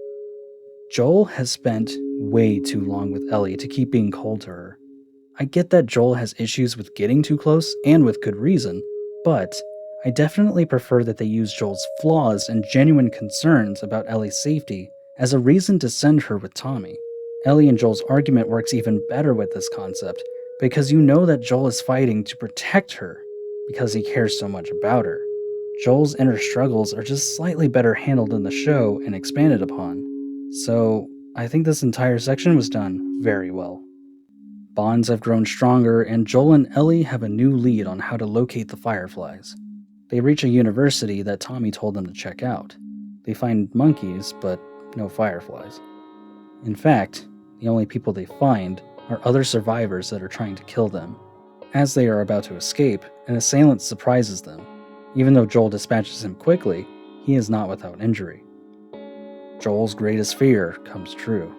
Joel has spent way too long with Ellie to keep being cold to her. I get that Joel has issues with getting too close, and with good reason, but I definitely prefer that they use Joel's flaws and genuine concerns about Ellie's safety as a reason to send her with Tommy. Ellie and Joel's argument works even better with this concept, because you know that Joel is fighting to protect her, because he cares so much about her. Joel's inner struggles are just slightly better handled in the show and expanded upon, so I think this entire section was done very well. Bonds have grown stronger, and Joel and Ellie have a new lead on how to locate the Fireflies. They reach a university that Tommy told them to check out. They find monkeys, but no fireflies. In fact, the only people they find are other survivors that are trying to kill them. As they are about to escape, an assailant surprises them. Even though Joel dispatches him quickly, he is not without injury. Joel's greatest fear comes true.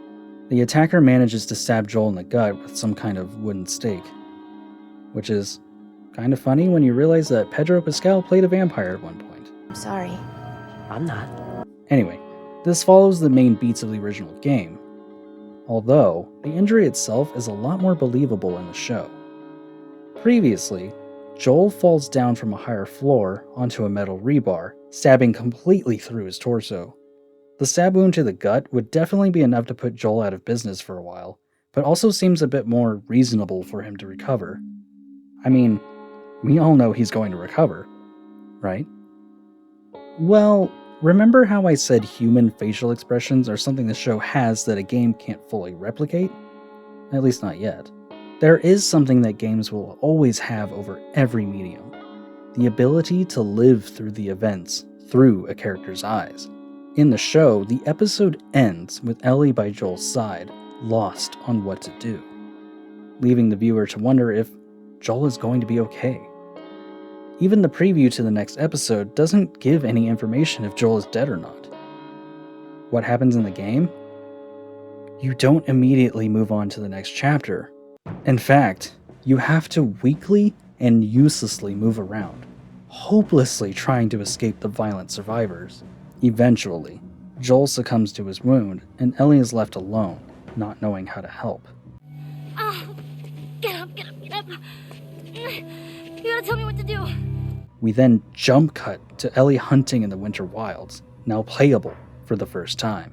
The attacker manages to stab Joel in the gut with some kind of wooden stake, which is kind of funny when you realize that Pedro Pascal played a vampire at one point. I'm sorry. I'm not. Anyway, this follows the main beats of the original game, although the injury itself is a lot more believable in the show. Previously, Joel falls down from a higher floor onto a metal rebar, stabbing completely through his torso. The stab wound to the gut would definitely be enough to put Joel out of business for a while, but also seems a bit more reasonable for him to recover. I mean, we all know he's going to recover, right? Well, remember how I said human facial expressions are something the show has that a game can't fully replicate? At least not yet. There is something that games will always have over every medium: the ability to live through the events through a character's eyes. In the show, the episode ends with Ellie by Joel's side, lost on what to do, leaving the viewer to wonder if Joel is going to be okay. Even the preview to the next episode doesn't give any information if Joel is dead or not. What happens in the game? You don't immediately move on to the next chapter. In fact, you have to weakly and uselessly move around, hopelessly trying to escape the violent survivors. Eventually, Joel succumbs to his wound, and Ellie is left alone, not knowing how to help. Get up, get up, get up. You gotta tell me what to do. We then jump cut to Ellie hunting in the winter wilds, now playable for the first time.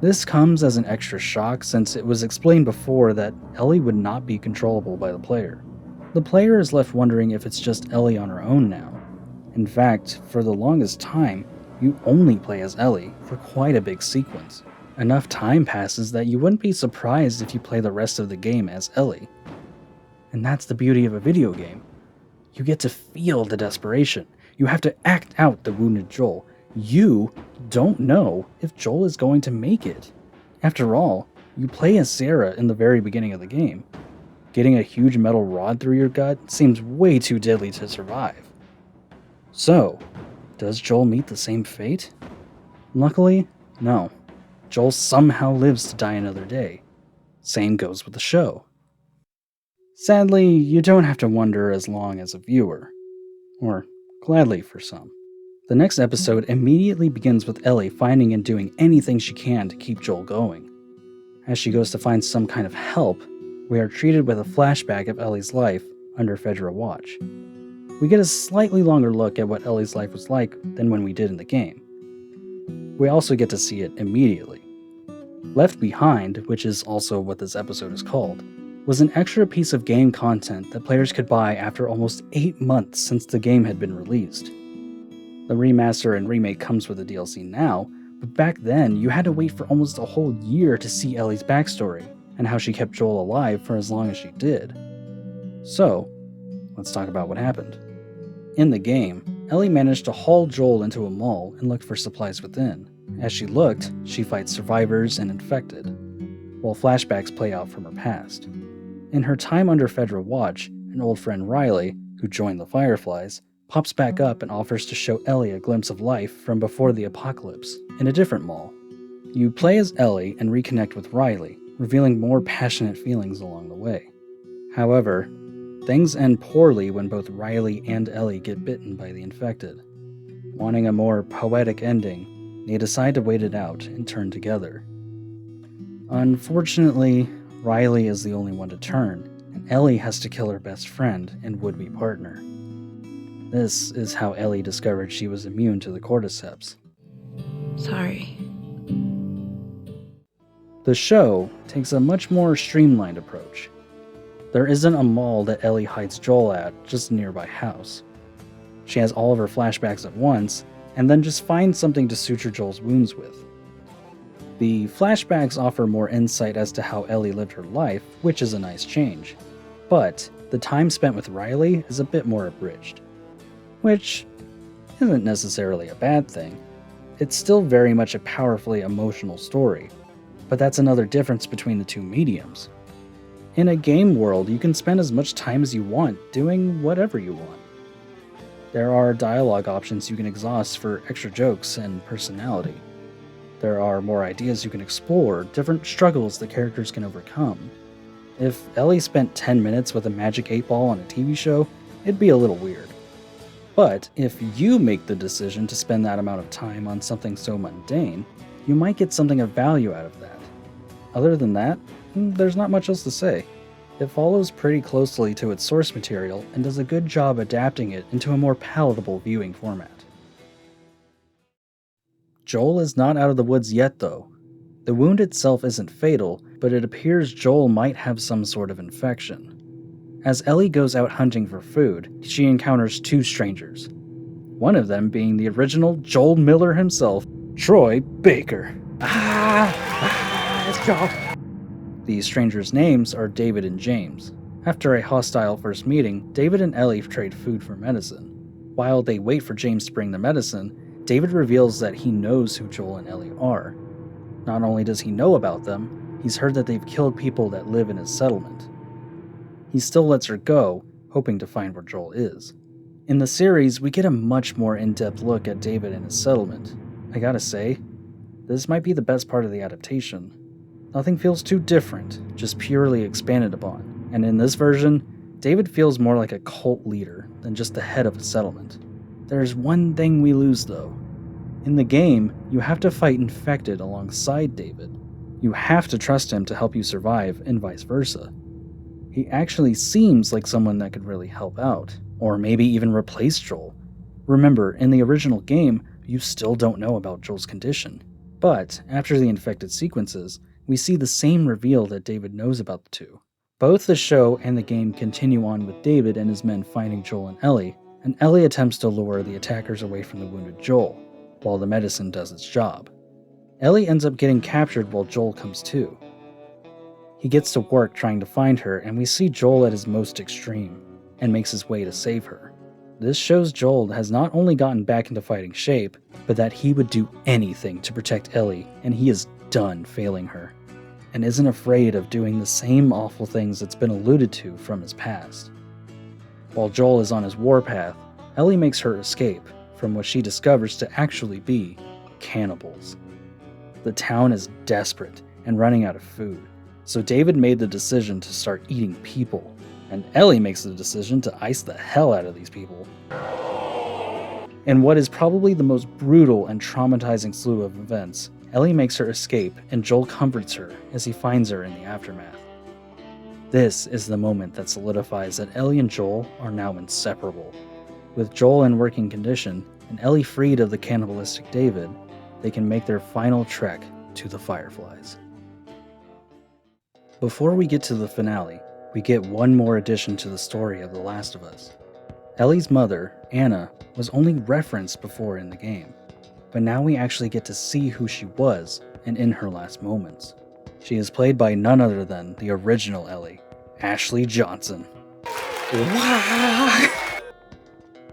This comes as an extra shock since it was explained before that Ellie would not be controllable by the player. The player is left wondering if it's just Ellie on her own now. In fact, for the longest time, you only play as Ellie for quite a big sequence. Enough time passes that you wouldn't be surprised if you play the rest of the game as Ellie. And that's the beauty of a video game. You get to feel the desperation. You have to act out the wounded Joel. You don't know if Joel is going to make it. After all, you play as Sarah in the very beginning of the game. Getting a huge metal rod through your gut seems way too deadly to survive. So, does Joel meet the same fate? Luckily, no. Joel somehow lives to die another day. Same goes with the show. Sadly, you don't have to wonder as long as a viewer. Or gladly for some. The next episode immediately begins with Ellie finding and doing anything she can to keep Joel going. As she goes to find some kind of help, we are treated with a flashback of Ellie's life under federal watch. We get a slightly longer look at what Ellie's life was like than when we did in the game. We also get to see it immediately. Left Behind, which is also what this episode is called, was an extra piece of game content that players could buy after almost 8 months since the game had been released. The remaster and remake comes with the DLC now, but back then you had to wait for almost a whole year to see Ellie's backstory and how she kept Joel alive for as long as she did. So, let's talk about what happened. In the game, Ellie managed to haul Joel into a mall and look for supplies within. As she looked, she fights survivors and infected, while flashbacks play out from her past. In her time under federal watch, an old friend Riley, who joined the Fireflies, pops back up and offers to show Ellie a glimpse of life from before the apocalypse, in a different mall. You play as Ellie and reconnect with Riley, revealing more passionate feelings along the way. However, things end poorly when both Riley and Ellie get bitten by the infected. Wanting a more poetic ending, they decide to wait it out and turn together. Unfortunately, Riley is the only one to turn, and Ellie has to kill her best friend and would-be partner. This is how Ellie discovered she was immune to the cordyceps. Sorry. The show takes a much more streamlined approach. There isn't a mall that Ellie hides Joel at just a nearby house. She has all of her flashbacks at once, and then just finds something to suture Joel's wounds with. The flashbacks offer more insight as to how Ellie lived her life, which is a nice change. But the time spent with Riley is a bit more abridged. Which isn't necessarily a bad thing. It's still very much a powerfully emotional story, but that's another difference between the two mediums. In a game world, you can spend as much time as you want doing whatever you want. There are dialogue options you can exhaust for extra jokes and personality. There are more ideas you can explore, different struggles the characters can overcome. If Ellie spent 10 minutes with a magic 8-ball on a TV show, it'd be a little weird. But if you make the decision to spend that amount of time on something so mundane, you might get something of value out of that. Other than that, there's not much else to say. It follows pretty closely to its source material and does a good job adapting it into a more palatable viewing format. Joel is not out of the woods yet though. The wound itself isn't fatal, but it appears Joel might have some sort of infection. As Ellie goes out hunting for food, she encounters 2 strangers. One of them being the original Joel Miller himself, Troy Baker. It's Joel. These strangers' names are David and James. After a hostile first meeting, David and Ellie trade food for medicine. While they wait for James to bring the medicine, David reveals that he knows who Joel and Ellie are. Not only does he know about them, he's heard that they've killed people that live in his settlement. He still lets her go, hoping to find where Joel is. In the series, we get a much more in-depth look at David and his settlement. I gotta say, this might be the best part of the adaptation. Nothing feels too different, just purely expanded upon. And in this version, David feels more like a cult leader than just the head of a settlement. There's one thing we lose though. In the game, you have to fight infected alongside David. You have to trust him to help you survive, and vice versa. He actually seems like someone that could really help out, or maybe even replace Joel. Remember, in the original game, you still don't know about Joel's condition. But after the infected sequences, we see the same reveal that David knows about the two. Both the show and the game continue on with David and his men finding Joel and Ellie attempts to lure the attackers away from the wounded Joel, while the medicine does its job. Ellie ends up getting captured while Joel comes to. He gets to work trying to find her, and we see Joel at his most extreme, and makes his way to save her. This shows Joel has not only gotten back into fighting shape, but that he would do anything to protect Ellie, and he is done failing her, and isn't afraid of doing the same awful things that's been alluded to from his past. While Joel is on his warpath, Ellie makes her escape from what she discovers to actually be cannibals. The town is desperate and running out of food, so David made the decision to start eating people, and Ellie makes the decision to ice the hell out of these people. In what is probably the most brutal and traumatizing slew of events, Ellie makes her escape and Joel comforts her as he finds her in the aftermath. This is the moment that solidifies that Ellie and Joel are now inseparable. With Joel in working condition and Ellie freed of the cannibalistic David, they can make their final trek to the Fireflies. Before we get to the finale, we get one more addition to the story of The Last of Us. Ellie's mother, Anna, was only referenced before in the game, but now we actually get to see who she was and in her last moments. She is played by none other than the original Ellie, Ashley Johnson.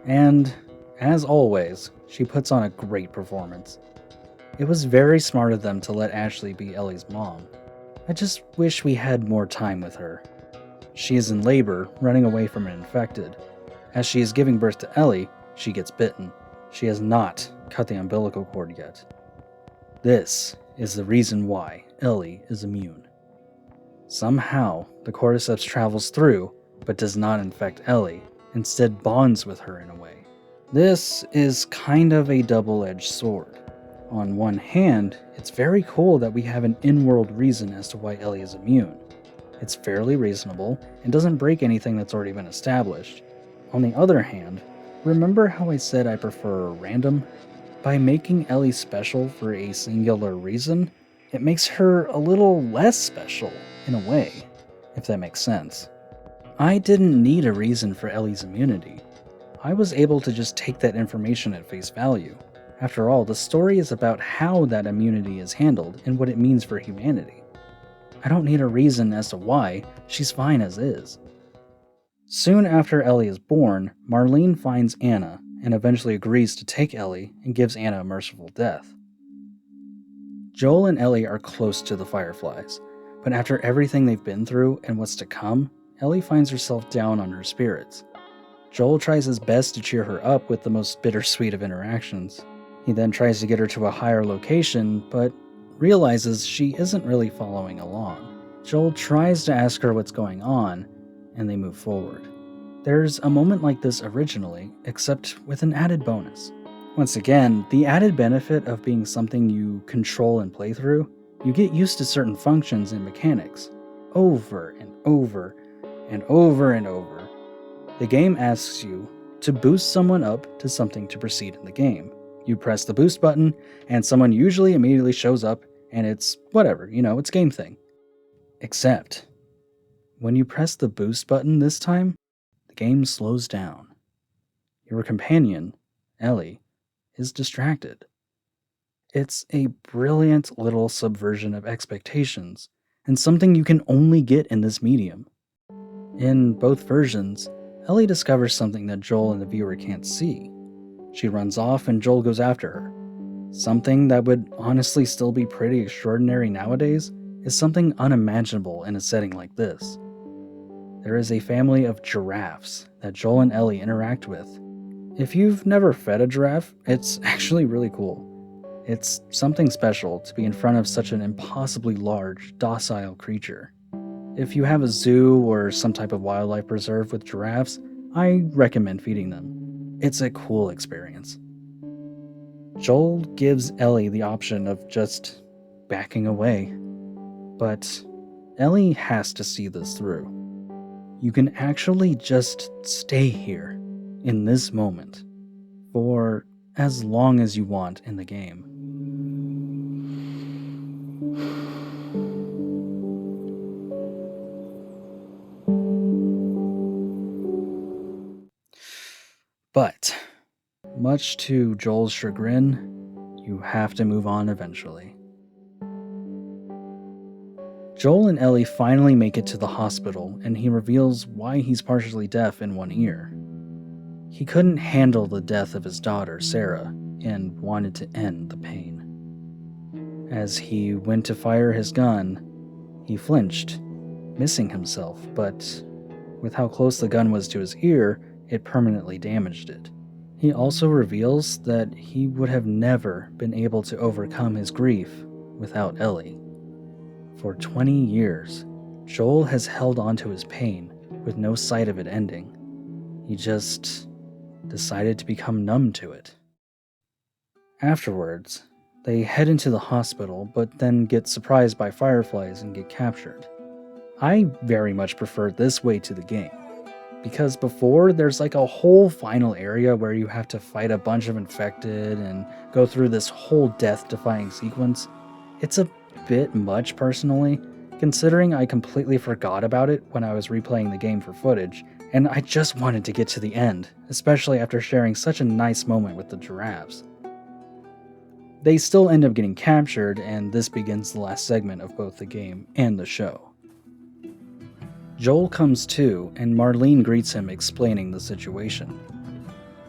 And, as always, she puts on a great performance. It was very smart of them to let Ashley be Ellie's mom. I just wish we had more time with her. She is in labor, running away from an infected. As she is giving birth to Ellie, she gets bitten. She has not cut the umbilical cord yet. This is the reason why Ellie is immune. Somehow, the cordyceps travels through, but does not infect Ellie, instead bonds with her in a way. This is kind of a double-edged sword. On one hand, it's very cool that we have an in-world reason as to why Ellie is immune. It's fairly reasonable, and doesn't break anything that's already been established. On the other hand, remember how I said I prefer random? By making Ellie special for a singular reason, it makes her a little less special, in a way, if that makes sense. I didn't need a reason for Ellie's immunity. I was able to just take that information at face value. After all, the story is about how that immunity is handled and what it means for humanity. I don't need a reason as to why, she's fine as is. Soon after Ellie is born, Marlene finds Anna and eventually agrees to take Ellie and gives Anna a merciful death. Joel and Ellie are close to the Fireflies, but after everything they've been through and what's to come, Ellie finds herself down on her spirits. Joel tries his best to cheer her up with the most bittersweet of interactions. He then tries to get her to a higher location, but realizes she isn't really following along. Joel tries to ask her what's going on, and they move forward. There's a moment like this originally, except with an added bonus. Once again, the added benefit of being something you control and play through, you get used to certain functions and mechanics, over and over and over and over. The game asks you to boost someone up to something to proceed in the game. You press the boost button, and someone usually immediately shows up, and it's whatever, it's a game thing. Except, when you press the boost button this time, the game slows down. Your companion, Ellie, is distracted. It's a brilliant little subversion of expectations, and something you can only get in this medium. In both versions, Ellie discovers something that Joel and the viewer can't see. She runs off and Joel goes after her. Something that would honestly still be pretty extraordinary nowadays is something unimaginable in a setting like this. There is a family of giraffes that Joel and Ellie interact with, If you've never fed a giraffe, it's actually really cool. It's something special to be in front of such an impossibly large, docile creature. If you have a zoo or some type of wildlife preserve with giraffes, I recommend feeding them. It's a cool experience. Joel gives Ellie the option of just backing away, but Ellie has to see this through. You can actually just stay here, in this moment, for as long as you want in the game. But, much to Joel's chagrin, you have to move on eventually. Joel and Ellie finally make it to the hospital, and he reveals why he's partially deaf in one ear. He couldn't handle the death of his daughter, Sarah, and wanted to end the pain. As he went to fire his gun, he flinched, missing himself, but with how close the gun was to his ear, it permanently damaged it. He also reveals that he would have never been able to overcome his grief without Ellie. For 20 years, Joel has held on to his pain with no sight of it ending. He just decided to become numb to it. Afterwards, they head into the hospital, but then get surprised by Fireflies and get captured. I very much prefer this way to the game, because before there's like a whole final area where you have to fight a bunch of infected and go through this whole death-defying sequence. It's a bit much personally, considering I completely forgot about it when I was replaying the game for footage, and I just wanted to get to the end, especially after sharing such a nice moment with the giraffes. They still end up getting captured, and this begins the last segment of both the game and the show. Joel comes to, and Marlene greets him explaining the situation.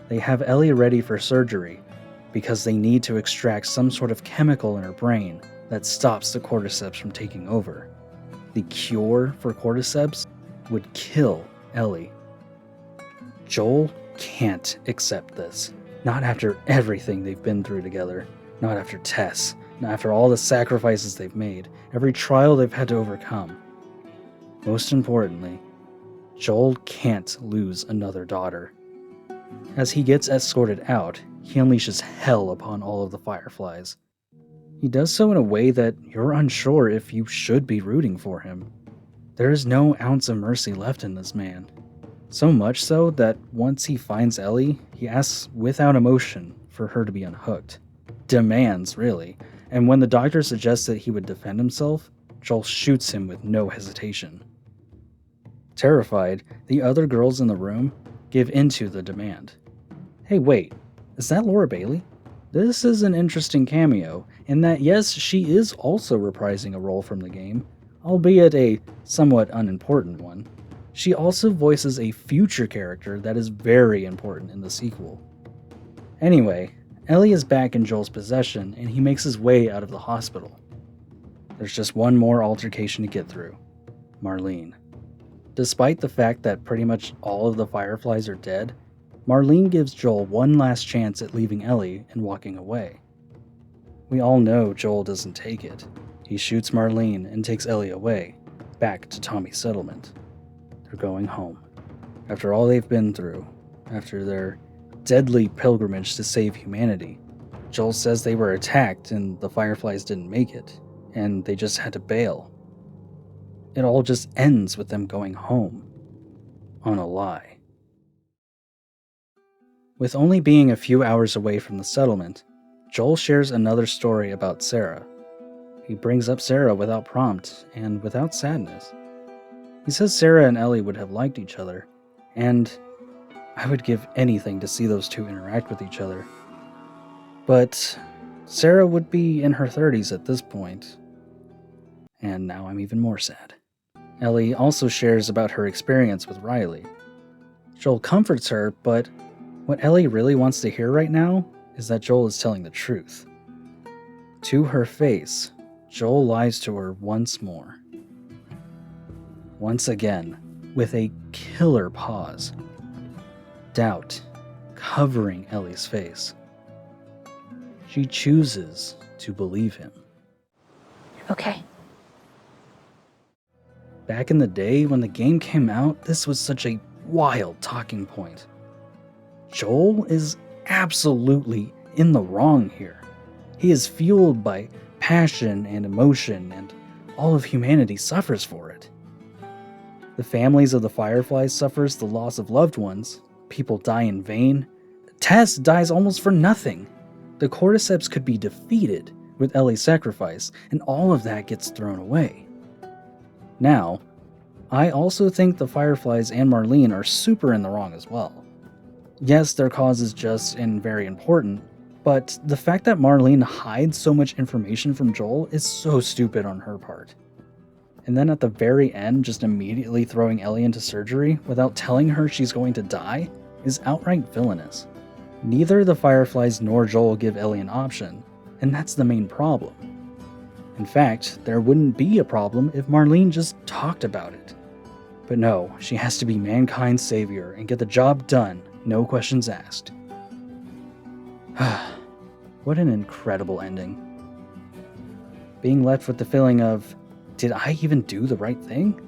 They have Ellie ready for surgery because they need to extract some sort of chemical in her brain that stops the cordyceps from taking over. The cure for cordyceps would kill Ellie. Joel can't accept this. Not after everything they've been through together. Not after Tess. Not after all the sacrifices they've made. Every trial they've had to overcome. Most importantly, Joel can't lose another daughter. As he gets escorted out, he unleashes hell upon all of the Fireflies. He does so in a way that you're unsure if you should be rooting for him. There is no ounce of mercy left in this man. So much so that once he finds Ellie, he asks without emotion for her to be unhooked. Demands, really. And when the doctor suggests that he would defend himself, Joel shoots him with no hesitation. Terrified, the other girls in the room give into the demand. Hey, wait, is that Laura Bailey? This is an interesting cameo, in that yes, she is also reprising a role from the game, albeit a somewhat unimportant one. She also voices a future character that is very important in the sequel. Anyway, Ellie is back in Joel's possession, and he makes his way out of the hospital. There's just one more altercation to get through. Marlene. Despite the fact that pretty much all of the Fireflies are dead, Marlene gives Joel one last chance at leaving Ellie and walking away. We all know Joel doesn't take it. He shoots Marlene and takes Ellie away, back to Tommy's settlement. They're going home. After all they've been through, after their deadly pilgrimage to save humanity, Joel says they were attacked and the Fireflies didn't make it, and they just had to bail. It all just ends with them going home. On a lie. With only being a few hours away from the settlement, Joel shares another story about Sarah. He brings up Sarah without prompt and without sadness. He says Sarah and Ellie would have liked each other, and I would give anything to see those two interact with each other. But Sarah would be in her 30s at this point, and now I'm even more sad. Ellie also shares about her experience with Riley. Joel comforts her, but what Ellie really wants to hear right now is that Joel is telling the truth. To her face, Joel lies to her once more. Once again, with a killer pause. Doubt covering Ellie's face. She chooses to believe him. Okay. Back in the day when the game came out, this was such a wild talking point. Joel is absolutely in the wrong here. He is fueled by passion and emotion, and all of humanity suffers for it. The families of the Fireflies suffers the loss of loved ones. People die in vain. Tess dies almost for nothing. The Cordyceps could be defeated with Ellie's sacrifice, and all of that gets thrown away. Now, I also think the Fireflies and Marlene are super in the wrong as well. Yes, their cause is just and very important, but the fact that Marlene hides so much information from Joel is so stupid on her part. And then at the very end, just immediately throwing Ellie into surgery without telling her she's going to die is outright villainous. Neither the Fireflies nor Joel give Ellie an option, and that's the main problem. In fact, there wouldn't be a problem if Marlene just talked about it. But no, she has to be mankind's savior and get the job done, no questions asked. What an incredible ending. Being left with the feeling of, did I even do the right thing?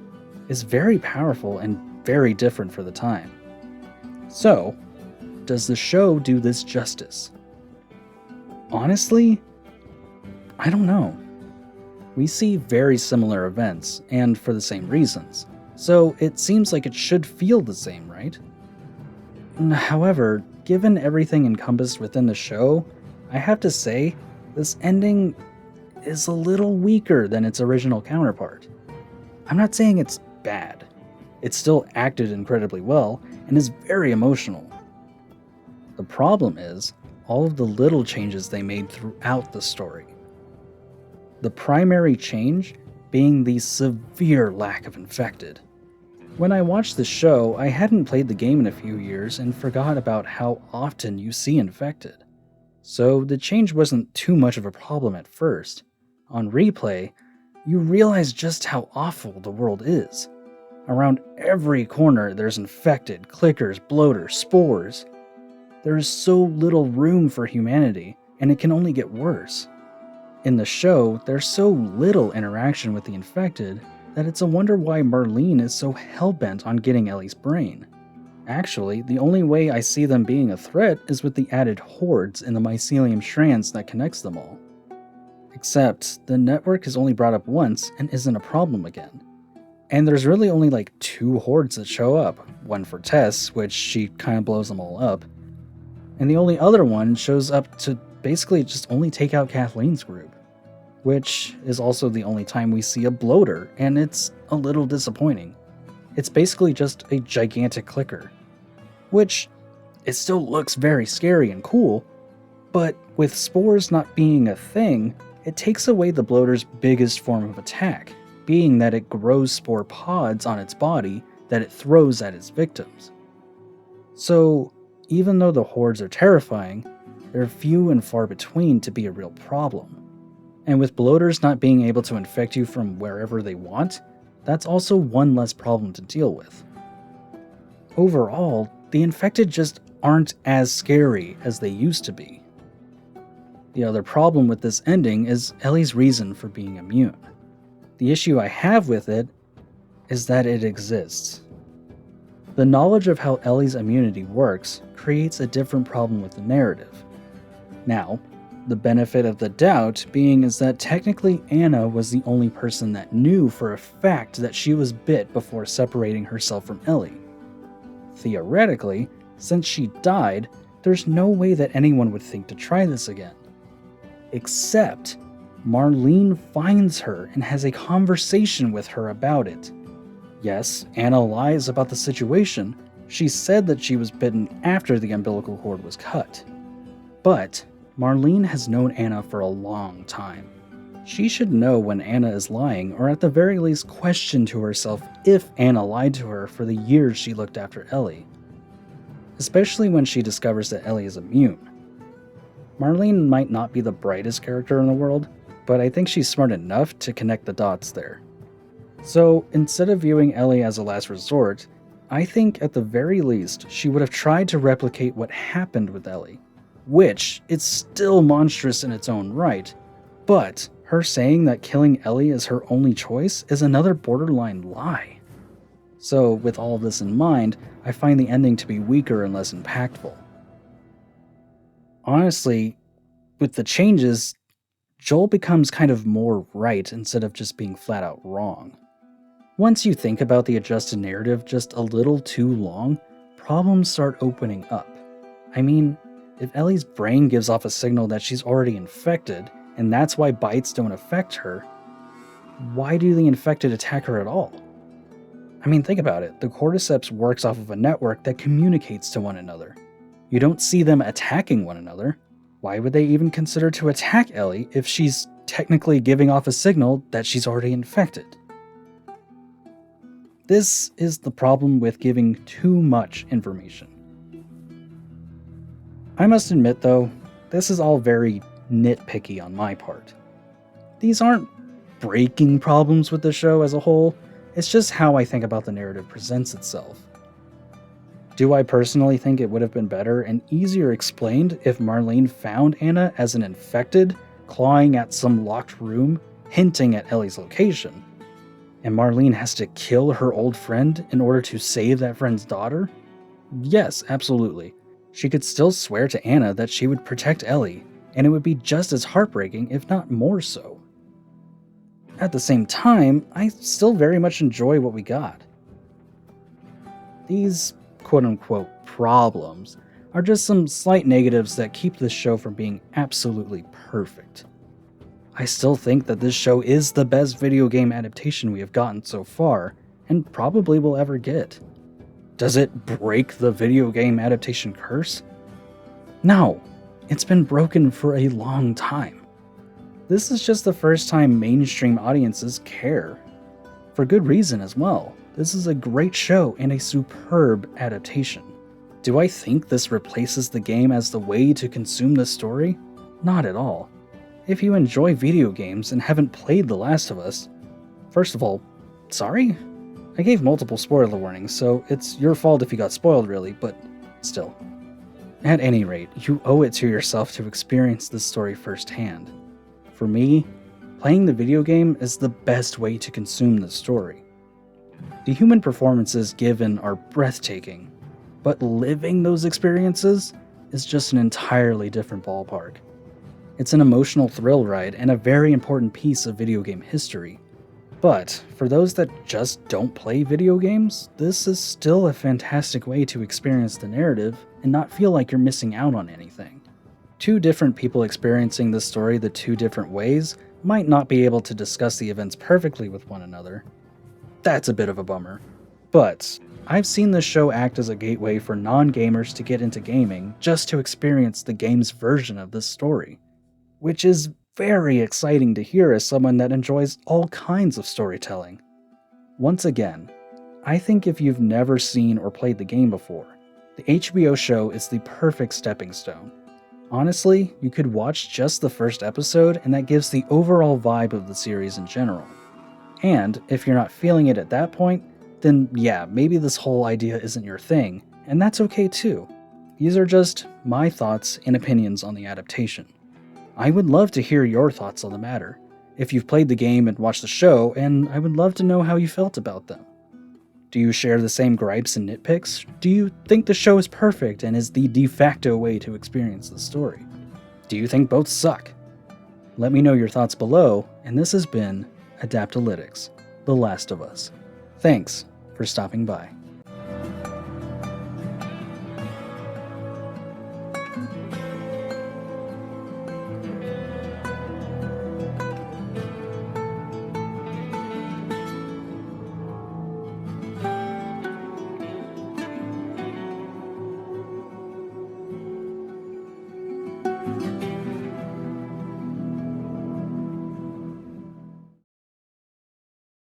Is very powerful and very different for the time. So, does the show do this justice? Honestly, I don't know. We see very similar events, and for the same reasons, so it seems like it should feel the same, right? However, given everything encompassed within the show, I have to say, this ending is a little weaker than its original counterpart. I'm not saying it's bad. It still acted incredibly well, and is very emotional. The problem is all of the little changes they made throughout the story. The primary change being the severe lack of infected. When I watched the show, I hadn't played the game in a few years and forgot about how often you see infected. So the change wasn't too much of a problem at first. On replay, you realize just how awful the world is. Around every corner there's infected, clickers, bloaters, spores. There is so little room for humanity, and it can only get worse. In the show, there's so little interaction with the infected that it's a wonder why Marlene is so hellbent on getting Ellie's brain. Actually, the only way I see them being a threat is with the added hordes in the mycelium strands that connects them all. Except, the network is only brought up once and isn't a problem again. And there's really only like 2 hordes that show up, one for Tess, which she kind of blows them all up, and the only other one shows up to basically just only take out Kathleen's group, which is also the only time we see a bloater, and it's a little disappointing. It's basically just a gigantic clicker, which it still looks very scary and cool, but with spores not being a thing, it takes away the bloater's biggest form of attack, being that it grows spore pods on its body that it throws at its victims. So, even though the hordes are terrifying, they're few and far between to be a real problem. And with bloaters not being able to infect you from wherever they want, that's also one less problem to deal with. Overall, the infected just aren't as scary as they used to be. The other problem with this ending is Ellie's reason for being immune. The issue I have with it is that it exists. The knowledge of how Ellie's immunity works creates a different problem with the narrative. Now, the benefit of the doubt being is that technically Anna was the only person that knew for a fact that she was bit before separating herself from Ellie. Theoretically, since she died, there's no way that anyone would think to try this again. Except, Marlene finds her and has a conversation with her about it. Yes, Anna lies about the situation. She said that she was bitten after the umbilical cord was cut. But Marlene has known Anna for a long time. She should know when Anna is lying, or at the very least question to herself if Anna lied to her for the years she looked after Ellie. Especially when she discovers that Ellie is immune. Marlene might not be the brightest character in the world, but I think she's smart enough to connect the dots there. So instead of viewing Ellie as a last resort, I think at the very least, she would have tried to replicate what happened with Ellie, which is still monstrous in its own right, but her saying that killing Ellie is her only choice is another borderline lie. So with all of this in mind, I find the ending to be weaker and less impactful. Honestly, with the changes, Joel becomes kind of more right instead of just being flat out wrong. Once you think about the adjusted narrative just a little too long, problems start opening up. I mean, if Ellie's brain gives off a signal that she's already infected, and that's why bites don't affect her, why do the infected attack her at all? I mean, think about it. The cordyceps works off of a network that communicates to one another. You don't see them attacking one another. Why would they even consider to attack Ellie if she's technically giving off a signal that she's already infected? This is the problem with giving too much information. I must admit though, this is all very nitpicky on my part. These aren't breaking problems with the show as a whole, it's just how I think about the narrative presents itself. Do I personally think it would have been better and easier explained if Marlene found Anna as an infected, clawing at some locked room, hinting at Ellie's location, and Marlene has to kill her old friend in order to save that friend's daughter? Yes, absolutely. She could still swear to Anna that she would protect Ellie, and it would be just as heartbreaking, if not more so. At the same time, I still very much enjoy what we got. These quote-unquote problems are just some slight negatives that keep this show from being absolutely perfect. I still think that this show is the best video game adaptation we have gotten so far, and probably will ever get. Does it break the video game adaptation curse? No, it's been broken for a long time. This is just the first time mainstream audiences care. For good reason as well. This is a great show and a superb adaptation. Do I think this replaces the game as the way to consume the story? Not at all. If you enjoy video games and haven't played The Last of Us, first of all, sorry? I gave multiple spoiler warnings, so it's your fault if you got spoiled really, but still. At any rate, you owe it to yourself to experience this story firsthand. For me, playing the video game is the best way to consume the story. The human performances given are breathtaking, but living those experiences is just an entirely different ballpark. It's an emotional thrill ride and a very important piece of video game history. But for those that just don't play video games, this is still a fantastic way to experience the narrative and not feel like you're missing out on anything. Two different people experiencing this story the two different ways might not be able to discuss the events perfectly with one another. That's a bit of a bummer. But I've seen this show act as a gateway for non-gamers to get into gaming just to experience the game's version of this story, which is very exciting to hear as someone that enjoys all kinds of storytelling. Once again, I think if you've never seen or played the game before, the HBO show is the perfect stepping stone. Honestly, you could watch just the first episode and that gives the overall vibe of the series in general. And if you're not feeling it at that point, then yeah, maybe this whole idea isn't your thing, and that's okay too. These are just my thoughts and opinions on the adaptation. I would love to hear your thoughts on the matter, if you've played the game and watched the show, and I would love to know how you felt about them. Do you share the same gripes and nitpicks? Do you think the show is perfect and is the de facto way to experience the story? Do you think both suck? Let me know your thoughts below, and this has been Adaptalytics, The Last of Us. Thanks for stopping by.